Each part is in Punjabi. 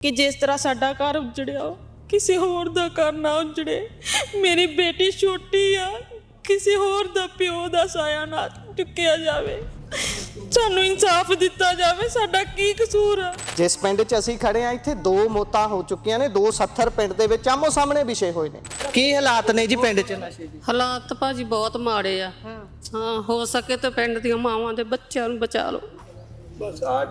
कि जिस तरह साडा घर उजड़िया किसी होर दा घर ना उजड़े। मेरी बेटी छोटी आ, किसी होर दा प्यो दा साया ना चुक्या जावे। सानू इंसाफ दिता जावे, साडा की कसूर आ। जिस पिंड 'ਚ ਅਸੀਂ खड़े हाँ इत्थे 2 मौतां हो चुकियां ने। 2 सत्थर पिंड ਦੇ ਵਿੱਚ ਆਮੋ ਸਾਹਮਣੇ ਵਿਸ਼ੇ ਹੋਏ ਨੇ। ਕੀ ਹਾਲਾਤ ਨੇ ਜੀ ਪਿੰਡ 'ਚ ਨਸ਼ੇ ਦੀ? ਹਾਲਾਤ ਭਾਜੀ ਬਹੁਤ ਮਾੜੇ ਆ। ਹਾਂ ਹੋ ਸਕੇ ਤਾਂ ਪਿੰਡ ਦੀਆਂ ਮਾਵਾਂ ਦੇ ਬੱਚਿਆਂ ਨੂੰ ਬਚਾ ਲਓ ਬਸ। ਆ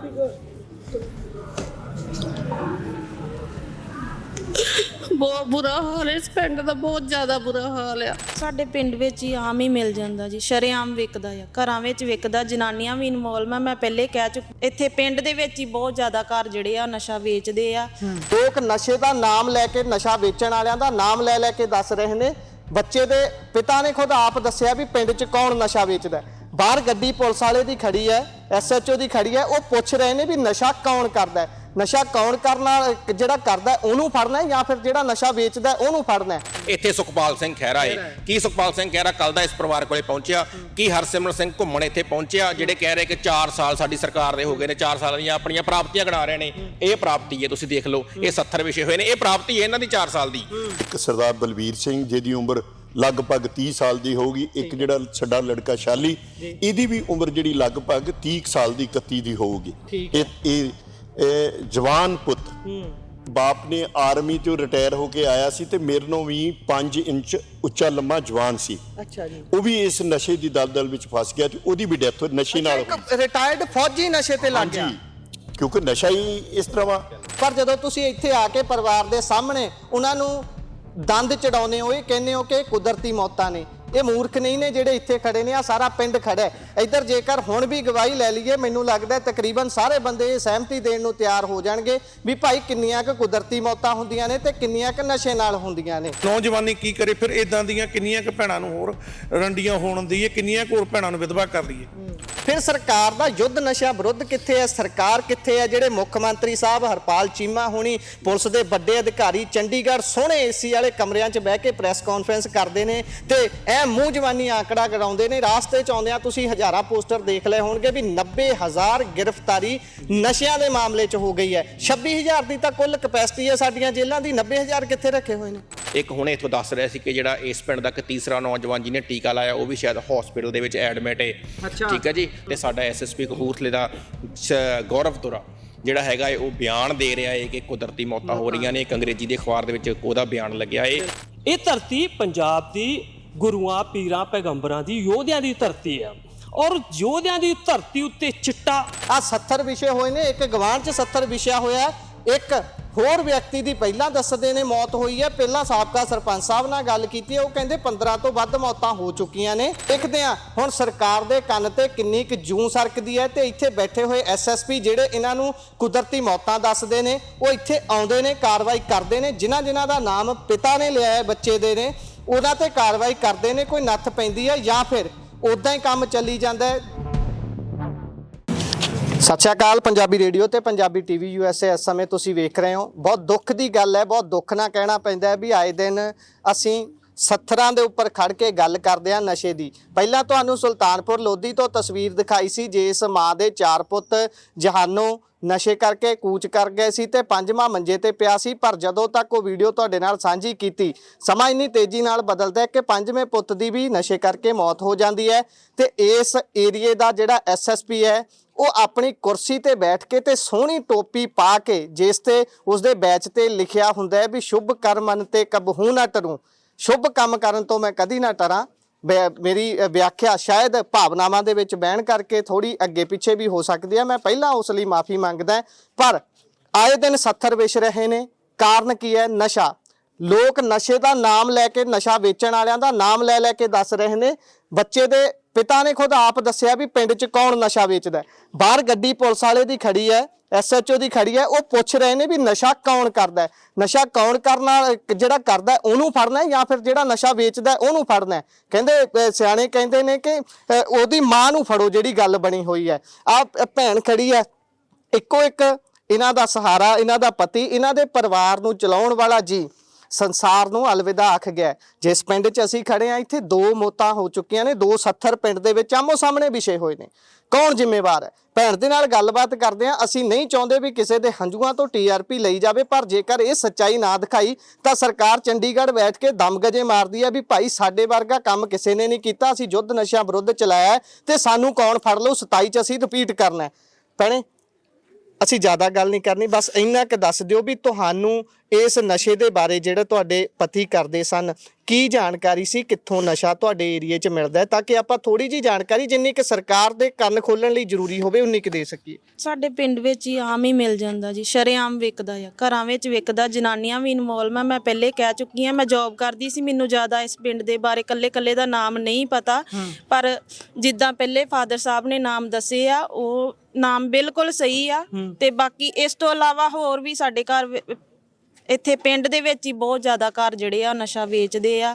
ਬਹੁਤ ਬੁਰਾ ਹਾਲ ਹੈ ਇਸ ਪਿੰਡ ਦਾ, ਬਹੁਤ ਜ਼ਿਆਦਾ ਬੁਰਾ ਹਾਲ ਆ। ਸਾਡੇ ਪਿੰਡ ਵਿੱਚ ਹੀ ਆਮ ਹੀ ਮਿਲ ਜਾਂਦਾ ਜੀ, ਸ਼ਰੇਆਮ ਵਿਕਦਾ ਆ, ਘਰਾਂ ਵਿੱਚ ਵਿਕਦਾ, ਜਨਾਨੀਆਂ ਵੀ ਇਨਵੋਲਵ ਆ। ਮੈਂ ਪਹਿਲੇ ਕਹਿ ਚੁੱਕੀ, ਇੱਥੇ ਪਿੰਡ ਦੇ ਵਿੱਚ ਹੀ ਬਹੁਤ ਜ਼ਿਆਦਾ ਘਰ ਜਿਹੜੇ ਆ ਨਸ਼ਾ ਵੇਚਦੇ ਆ। ਲੋਕ ਨਸ਼ੇ ਦਾ ਨਾਮ ਲੈ ਕੇ, ਨਸ਼ਾ ਵੇਚਣ ਵਾਲਿਆਂ ਦਾ ਨਾਮ ਲੈ ਲੈ ਕੇ ਦੱਸ ਰਹੇ ਨੇ। ਬੱਚੇ ਦੇ ਪਿਤਾ ਨੇ ਖੁਦ ਆਪ ਦੱਸਿਆ ਵੀ ਪਿੰਡ 'ਚ ਕੌਣ ਨਸ਼ਾ ਵੇਚਦਾ। ਬਾਹਰ ਗੱਡੀ ਪੁਲਿਸ ਵਾਲੇ ਦੀ ਖੜੀ ਹੈ, SHO ਦੀ ਖੜੀ ਹੈ, ਉਹ ਪੁੱਛ ਰਹੇ ਨੇ ਵੀ ਨਸ਼ਾ ਕੌਣ ਕਰਦਾ। ਨਸ਼ਾ ਕੌਣ ਕਰਨਾ, ਜਿਹੜਾ ਕਰਦਾ ਉਹਨੂੰ ਫੜਨਾ ਜਾਂ ਫਿਰ ਜਿਹੜਾ ਨਸ਼ਾ ਵੇਚਦਾ ਉਹਨੂੰ ਫੜਨਾ। ਇੱਥੇ ਸੁਖਪਾਲ ਸਿੰਘ ਖਹਿਰਾ ਹੈ। ਕੀ ਸੁਖਪਾਲ ਸਿੰਘ ਖਹਿਰਾ ਕੱਲ ਦਾ ਇਸ ਪਰਿਵਾਰ ਕੋਲੇ ਪਹੁੰਚਿਆ? ਕੀ ਹਰਸਿਮਰਨ ਸਿੰਘ ਘੁੰਮਣ ਇੱਥੇ ਪਹੁੰਚਿਆ, ਜਿਹੜੇ ਕਹਿ ਰਹੇ ਕਿ 4 ਸਾਲ ਸਾਡੀ ਸਰਕਾਰ ਦੇ ਹੋ ਗਏ ਨੇ, 4 ਸਾਲ ਦੀਆਂ ਆਪਣੀਆਂ ਪ੍ਰਾਪਤੀਆਂ ਗਿਣਾ ਰਹੇ ਨੇ। ਇਹ ਪ੍ਰਾਪਤੀ ਹੈ, ਤੁਸੀਂ ਦੇਖ ਲਓ, ਇਹ 70 ਵਿਸ਼ੇ ਹੋਏ ਨੇ, ਇਹ ਪ੍ਰਾਪਤੀ ਹੈ ਇਹਨਾਂ ਦੀ 4 ਸਾਲ ਦੀ। ਇੱਕ ਸਰਦਾਰ ਬਲਵੀਰ ਸਿੰਘ ਜਿਹਦੀ ਉਮਰ ਲਗਭਗ 30 ਸਾਲ ਦੀ ਹੋਊਗੀ। ਇੱਕ ਜਿਹੜਾ ਸਾਡਾ ਲੜਕਾ ਸ਼ਾਲੀ, ਇਹਦੀ ਵੀ ਉਮਰ ਜਿਹੜੀ ਲਗਭਗ 30 ਸਾਲ ਦੀ 31 ਦੀ ਹੋਊਗੀ। ਇਹ ਜਵਾਨ ਪੁੱਤ, ਬਾਪ ਨੇ ਆਰਮੀ ਤੋਂ ਰਿਟਾਇਰ ਹੋ ਕੇ ਆਇਆ ਸੀ ਤੇ ਮੇਰੇ ਨਾਲੋਂ ਵੀ 5 ਇੰਚ ਉੱਚਾ ਲੰਮਾ ਜਵਾਨ ਸੀ। ਅੱਛਾ ਜੀ। ਉਹ ਵੀ ਇਸ ਨਸ਼ੇ ਦੀ ਦਲਦਲ ਵਿੱਚ ਫਸ ਗਿਆ ਤੇ ਉਹਦੀ ਵੀ ਡੈਥ ਨਸ਼ੇ ਨਾਲ ਹੋਈ। ਰਿਟਾਇਰਡ ਫੌਜੀ ਨਸ਼ੇ ਤੇ ਲੱਗ ਗਿਆ ਕਿਉਂਕਿ ਨਸ਼ਾ ਹੀ ਇਸ ਤਰ੍ਹਾਂ। ਪਰ ਜਦੋਂ ਤੁਸੀਂ ਇੱਥੇ ਆ ਕੇ ਪਰਿਵਾਰ ਦੇ ਸਾਹਮਣੇ ਉਹਨਾਂ ਨੂੰ ਦੰਦ ਚੜਾਉਨੇ ਹੋ, ਇਹ ਕਹਿੰਦੇ ਹੋ ਕਿ ਕੁਦਰਤੀ ਮੌਤਾਂ ਨੇ। ਇਹ ਮੂਰਖ ਨਹੀਂ ਨੇ ਜਿਹੜੇ ਇੱਥੇ ਖੜੇ ਨੇ, ਆ ਸਾਰਾ ਪਿੰਡ ਖੜਾ ਹੈ ਇੱਧਰ। ਜੇਕਰ ਹੁਣ ਵੀ ਗਵਾਹੀ ਲੈ ਲਈਏ, ਮੈਨੂੰ ਲੱਗਦਾ ਤਕਰੀਬਨ ਸਾਰੇ ਬੰਦੇ ਇਹ ਸਹਿਮਤੀ ਦੇਣ ਨੂੰ ਤਿਆਰ ਹੋ ਜਾਣਗੇ ਵੀ ਭਾਈ ਕਿੰਨੀਆਂ ਕੁ ਕੁਦਰਤੀ ਮੌਤਾਂ ਹੁੰਦੀਆਂ ਨੇ ਤੇ ਕਿੰਨੀਆਂ ਕੁ ਨਸ਼ੇ ਨਾਲ ਹੁੰਦੀਆਂ ਨੇ। ਨੌਜਵਾਨੀ ਕੀ ਕਰੇ ਫਿਰ? ਇਦਾਂ ਦੀਆਂ ਕਿੰਨੀਆਂ ਕੁ ਭੈਣਾਂ ਨੂੰ ਹੋਰ ਰੰਡੀਆਂ ਹੋਣ ਦੀ, ਕਿੰਨੀਆਂ ਕੁ ਹੋਰ ਭੈਣਾਂ ਨੂੰ ਵਿਧਵਾ ਕਰ ਲਈਏ। ਫਿਰ ਸਰਕਾਰ ਦਾ ਯੁੱਧ ਨਸ਼ਾ ਵਿਰੁੱਧ ਕਿੱਥੇ ਹੈ? ਸਰਕਾਰ ਕਿੱਥੇ ਹੈ? ਜਿਹੜੇ ਮੁੱਖ ਮੰਤਰੀ ਸਾਹਿਬ ਹਰਪਾਲ ਚੀਮਾ ਹੋਣੀ, ਪੁਲਿਸ ਦੇ ਵੱਡੇ ਅਧਿਕਾਰੀ ਚੰਡੀਗੜ੍ਹ ਸੋਹਣੇ AC ਵਾਲੇ ਕਮਰਿਆਂ 'ਚ ਬਹਿ ਕੇ ਪ੍ਰੈਸ ਕਾਨਫਰੰਸ ਕਰਦੇ ਨੇ ਤੇ ਮੂੰਹ ਜਵਾਨੀ ਆંકੜਾ ਗਰਾਉਂਦੇ ਨੇ। ਰਾਸਤੇ 'ਚ ਆਉਂਦਿਆਂ ਤੁਸੀਂ ਹਜ਼ਾਰਾਂ ਪੋਸਟਰ ਦੇਖ ਲਏ ਹੋਣਗੇ ਵੀ 90,000 ਗ੍ਰਿਫਤਾਰੀ ਨਸ਼ਿਆਂ ਦੇ ਮਾਮਲੇ 'ਚ ਹੋ ਗਈ ਹੈ। 26,000 ਦੀ ਤਾਂ ਕੁੱਲ ਕਪੈਸਿਟੀ ਹੈ ਸਾਡੀਆਂ ਜੇਲ੍ਹਾਂ ਦੀ, 90,000 ਕਿੱਥੇ ਰੱਖੇ ਹੋਏ ਨੇ? ਇੱਕ ਹੁਣੇ ਇੱਥੋਂ ਦੱਸ ਰਿਹਾ ਸੀ ਕਿ ਜਿਹੜਾ ਇਸ ਪਿੰਡ ਦਾ ਇੱਕ ਤੀਸਰਾ ਨੌਜਵਾਨ ਜਿਹਨੇ ਟੀਕਾ ਲਾਇਆ ਉਹ ਵੀ ਸ਼ਾਇਦ ਹਸਪੀਟਲ ਦੇ ਵਿੱਚ ਐਡਮਿਟ ਹੈ। ਠੀਕ ਹੈ ਜੀ। ਤੇ ਸਾਡਾ SSP ਕਪੂਰਥਲੇ ਦਾ ਗੌਰਵ ਤੁਰਾ ਜਿਹੜਾ ਹੈਗਾ ਉਹ ਬਿਆਨ ਦੇ ਰਿਹਾ ਹੈ ਕਿ ਕੁਦਰਤੀ ਮੌਤਾਂ ਹੋ ਰਹੀਆਂ ਨੇ। ਇੱਕ ਅੰਗਰੇਜ਼ੀ ਦੇ ਅਖਬਾਰ ਦੇ ਵਿੱਚ ਉਹਦਾ ਬਿਆਨ ਲੱਗਿਆ ਹੈ। ਇਹ ਧਰਤੀ ਪੰਜਾਬ ਦੀ ਗੁਰੂਆਂ, ਪੀਰਾਂ, ਪੈਗੰਬਰਾਂ ਦੀ, ਯੋਧਿਆਂ ਦੀ ਧਰਤੀ ਹੈ ਔਰ ਯੋਧਿਆਂ ਦੀ ਧਰਤੀ ਉੱਤੇ ਚਿੱਟਾ ਆ 70 ਵਿਸ਼ੇ ਹੋਏ ਨੇ। ਇੱਕ ਗਵਾਂਢ 'ਚ 70 ਵਿਸ਼ਾ ਹੋਇਆ। ਇੱਕ ਹੋਰ ਵਿਅਕਤੀ ਦੀ ਪਹਿਲਾਂ ਦੱਸਦੇ ਨੇ ਮੌਤ ਹੋਈ ਹੈ। ਪਹਿਲਾਂ ਸਾਬਕਾ ਸਰਪੰਚ ਸਾਹਿਬ ਨਾਲ ਗੱਲ ਕੀਤੀ ਹੈ, ਉਹ ਕਹਿੰਦੇ 15 ਤੋਂ ਵੱਧ ਮੌਤਾਂ ਹੋ ਚੁੱਕੀਆਂ ਨੇ। ਦੇਖਦੇ ਆ ਹੁਣ ਸਰਕਾਰ ਦੇ ਕੰਨ ਤੇ ਕਿੰਨੀ ਕੁ ਜੂੰ ਸਰਕਦੀ ਹੈ। ਤੇ ਇੱਥੇ ਬੈਠੇ ਹੋਏ SSP ਜਿਹੜੇ ਇਹਨਾਂ ਨੂੰ ਕੁਦਰਤੀ ਮੌਤਾਂ ਦੱਸਦੇ ਨੇ, ਉਹ ਇੱਥੇ ਆਉਂਦੇ ਨੇ, ਕਾਰਵਾਈ ਕਰਦੇ ਨੇ। ਜਿਨ੍ਹਾਂ ਦਾ ਨਾਮ ਪਿਤਾ ਨੇ ਲਿਆ ਹੈ ਬੱਚੇ ਦੇ ਨੇ, ਉਹਨਾਂ ਤੇ ਕਾਰਵਾਈ ਕਰਦੇ ਨੇ। ਕੋਈ ਨੱਥ ਪੈਂਦੀ ਹੈ ਜਾਂ ਫਿਰ ਉਦਾਂ ਹੀ ਕੰਮ ਚੱਲੀ ਜਾਂਦਾ ਹੈ। ਸਤਿ ਸ਼੍ਰੀ ਅਕਾਲ। ਪੰਜਾਬੀ ਰੇਡੀਓ ਤੇ ਪੰਜਾਬੀ TV USA ਇਸ ਸਮੇਂ ਤੁਸੀਂ ਵੇਖ ਰਹੇ ਹੋ। ਬਹੁਤ ਦੁੱਖ ਦੀ ਗੱਲ ਹੈ, ਬਹੁਤ ਦੁੱਖ ਨਾਲ ਕਹਿਣਾ ਪੈਂਦਾ ਹੈ ਵੀ ਆਏ ਦਿਨ ਅਸੀਂ ਸੱਥਰਾਂ ਦੇ ਉੱਪਰ ਖੜ ਕੇ ਗੱਲ ਕਰਦੇ ਹਾਂ ਨਸ਼ੇ ਦੀ। ਪਹਿਲਾਂ ਤੁਹਾਨੂੰ ਸੁਲਤਾਨਪੁਰ ਲੋਧੀ ਤੋਂ ਤਸਵੀਰ ਦਿਖਾਈ ਸੀ, ਜਿਸ ਮਾਂ ਦੇ 4 ਪੁੱਤ ਜਹਾਨੋਂ ਨਸ਼ੇ ਕਰਕੇ ਕੂਚ ਕਰ ਗਏ ਸੀ ਤੇ 5ਵਾਂ ਮੰਜੇ ਤੇ ਪਿਆ ਸੀ। ਪਰ ਜਦੋਂ ਤੱਕ ਉਹ ਵੀਡੀਓ ਤੁਹਾਡੇ ਨਾਲ ਸਾਂਝੀ ਕੀਤੀ, ਸਮਾਂ ਇੰਨੀ ਤੇਜ਼ੀ ਨਾਲ ਬਦਲਦਾ ਹੈ ਕਿ 5ਵੇਂ ਪੁੱਤ ਦੀ ਵੀ ਨਸ਼ੇ ਕਰਕੇ ਮੌਤ ਹੋ ਜਾਂਦੀ ਹੈ। ਤੇ ਇਸ ਏਰੀਏ ਦਾ ਜਿਹੜਾ SSP ਹੈ, ਉਹ ਆਪਣੀ ਕੁਰਸੀ ਤੇ ਬੈਠ ਕੇ ਤੇ ਸੋਹਣੀ ਟੋਪੀ ਪਾ ਕੇ, ਜਿਸ ਤੇ ਉਸਦੇ ਬੈਚ ਤੇ ਲਿਖਿਆ ਹੁੰਦਾ ਹੈ ਵੀ ਸ਼ੁਭ ਕਰਮਨ ਤੇ ਕਬਹੂ ਨਾ ਟਰੂ, ਸ਼ੁਭ ਕੰਮ ਕਰਨ ਤੋਂ ਮੈਂ ਕਦੀ ਨਾ ਟਰਾਂ। ਮੇਰੀ ਵਿਆਖਿਆ ਸ਼ਾਇਦ ਭਾਵਨਾਵਾਂ ਦੇ ਵਿੱਚ ਬਹਿਣ ਕਰਕੇ ਥੋੜੀ ਅੱਗੇ ਪਿੱਛੇ ਵੀ ਹੋ ਸਕਦੀ ਹੈ, ਮੈਂ ਪਹਿਲਾਂ ਉਸ ਲਈ ਮਾਫੀ ਮੰਗਦਾ। ਪਰ ਆਏ ਦਿਨ 70 ਵਿਛ ਰਹੇ ਨੇ। ਕਾਰਨ ਕੀ ਹੈ? ਨਸ਼ਾ। ਲੋਕ ਨਸ਼ੇ ਦਾ ਨਾਮ ਲੈ ਕੇ, ਨਸ਼ਾ ਵੇਚਣ ਵਾਲਿਆਂ ਦਾ ਨਾਮ ਲੈ ਲੈ ਕੇ ਦੱਸ ਰਹੇ ਨੇ। ਬੱਚੇ ਦੇ ਪਿਤਾ ਨੇ ਖੁਦ ਆਪ ਦੱਸਿਆ ਵੀ ਪਿੰਡ 'ਚ ਕੌਣ ਨਸ਼ਾ ਵੇਚਦਾ। ਬਾਹਰ ਗੱਡੀ ਪੁਲਿਸ ਵਾਲੇ ਦੀ ਖੜੀ ਹੈ, SHO ਦੀ ਖੜੀ ਹੈ, ਉਹ ਪੁੱਛ ਰਹੇ ਨੇ ਵੀ ਨਸ਼ਾ ਕੌਣ ਕਰਦਾ। ਨਸ਼ਾ ਕੌਣ ਕਰਨਾ, ਜਿਹੜਾ ਕਰਦਾ ਉਹਨੂੰ ਫੜਨਾ ਜਾਂ ਫਿਰ ਜਿਹੜਾ ਨਸ਼ਾ ਵੇਚਦਾ ਉਹਨੂੰ ਫੜਨਾ। ਕਹਿੰਦੇ ਸਿਆਣੇ ਕਹਿੰਦੇ ਨੇ ਕਿ ਉਹਦੀ ਮਾਂ ਨੂੰ ਫੜੋ, ਜਿਹੜੀ ਗੱਲ ਬਣੀ ਹੋਈ ਹੈ। ਆ ਭੈਣ ਖੜੀ ਹੈ, ਇੱਕੋ ਇੱਕ ਇਹਨਾਂ ਦਾ ਸਹਾਰਾ, ਇਹਨਾਂ ਦਾ ਪਤੀ, ਇਹਨਾਂ ਦੇ ਪਰਿਵਾਰ ਨੂੰ ਚਲਾਉਣ ਵਾਲਾ ਜੀ ਸੰਸਾਰ ਨੂੰ ਅਲਵਿਦਾ ਆਖ ਗਿਆ। ਜਿਸ ਪਿੰਡ 'ਚ ਅਸੀਂ ਖੜੇ ਹਾਂ ਇੱਥੇ 2 ਮੌਤਾਂ ਹੋ ਚੁੱਕੀਆਂ ਨੇ। 2 ਸੱਥਰ ਪਿੰਡ ਦੇ ਵਿੱਚ ਆਮੋ ਸਾਹਮਣੇ ਵਿਸ਼ੇ ਹੋਏ ਨੇ। ਕੌਣ ਜ਼ਿੰਮੇਵਾਰ ਹੈ? ਭੈਣ ਦੇ ਨਾਲ ਗੱਲਬਾਤ ਕਰਦੇ ਹਾਂ। ਅਸੀਂ ਨਹੀਂ ਚਾਹੁੰਦੇ ਵੀ ਕਿਸੇ ਦੇ ਹੰਝੂਆਂ ਤੋਂ TRP ਲਈ ਜਾਵੇ, ਪਰ ਜੇਕਰ ਇਹ ਸੱਚਾਈ ਨਾ ਦਿਖਾਈ ਤਾਂ ਸਰਕਾਰ ਚੰਡੀਗੜ੍ਹ ਬੈਠ ਕੇ ਦਮਗਜੇ ਮਾਰਦੀ ਹੈ ਵੀ ਭਾਈ ਸਾਡੇ ਵਰਗਾ ਕੰਮ ਕਿਸੇ ਨੇ ਨਹੀਂ ਕੀਤਾ, ਅਸੀਂ ਯੁੱਧ ਨਸ਼ਿਆਂ ਵਿਰੁੱਧ ਚਲਾਇਆ ਤੇ ਸਾਨੂੰ ਕੌਣ ਫੜ ਲਓ, 27 ਚ ਅਸੀਂ ਰਿਪੀਟ ਕਰਨਾ। ਭੈਣੇ ਅਸੀਂ ਜ਼ਿਆਦਾ ਗੱਲ ਨਹੀਂ ਕਰਨੀ, ਬਸ ਇੰਨਾ ਕਿ ਦੱਸ ਦਿਓ ਵੀ ਤੁਹਾਨੂੰ ਇਸ ਨਸ਼ੇ ਦੇ ਬਾਰੇ ਜਿਹੜਾ ਤੁਹਾਡੇ ਪਤੀ ਕਰਦੇ ਸਨ, ਕੀ ਜਾਣਕਾਰੀ ਸੀ, ਕਿੱਥੋਂ ਨਸ਼ਾ ਤੁਹਾਡੇ ਏਰੀਏ 'ਚ ਮਿਲਦਾ ਹੈ, ਤਾਂ ਕਿ ਆਪਾਂ ਥੋੜੀ ਜੀ ਜਾਣਕਾਰੀ ਜਿੰਨੀ ਕਿ ਸਰਕਾਰ ਦੇ ਕੰਨ ਖੋਲਣ ਲਈ ਜ਼ਰੂਰੀ ਹੋਵੇ ਉਨੀ ਕੁ ਦੇ ਸਕੀਏ। ਸਾਡੇ ਪਿੰਡ ਵਿੱਚ ਹੀ ਆਮ ਹੀ ਮਿਲ ਜਾਂਦਾ ਜੀ, ਸ਼ਰੇਆਮ ਵਿਕਦਾ ਆ, ਘਰਾਂ ਵਿੱਚ ਵਿਕਦਾ, ਜਨਾਨੀਆਂ ਵੀ ਇਨਵੋਲਵ ਆ। ਮੈਂ ਪਹਿਲੇ ਕਹਿ ਚੁੱਕੀ ਹਾਂ, ਮੈਂ ਜੌਬ ਕਰਦੀ ਸੀ, ਮੈਨੂੰ ਜ਼ਿਆਦਾ ਇਸ ਪਿੰਡ ਦੇ ਬਾਰੇ ਕੱਲੇ ਦਾ ਨਾਮ ਨਹੀਂ ਪਤਾ, ਪਰ ਜਿੱਦਾਂ ਪਹਿਲੇ ਫਾਦਰ ਸਾਹਿਬ ਨੇ ਨਾਮ ਦੱਸੇ ਆ ਉਹ ਨਾਮ ਬਿਲਕੁਲ ਸਹੀ ਆ। ਤੇ ਬਾਕੀ ਇਸ ਤੋਂ ਇਲਾਵਾ ਹੋਰ ਵੀ ਸਾਡੇ ਘਰ ਇੱਥੇ ਪਿੰਡ ਦੇ ਵਿੱਚ ਹੀ ਬਹੁਤ ਜ਼ਿਆਦਾ ਘਰ ਜਿਹੜੇ ਆ ਨਸ਼ਾ ਵੇਚਦੇ ਆ,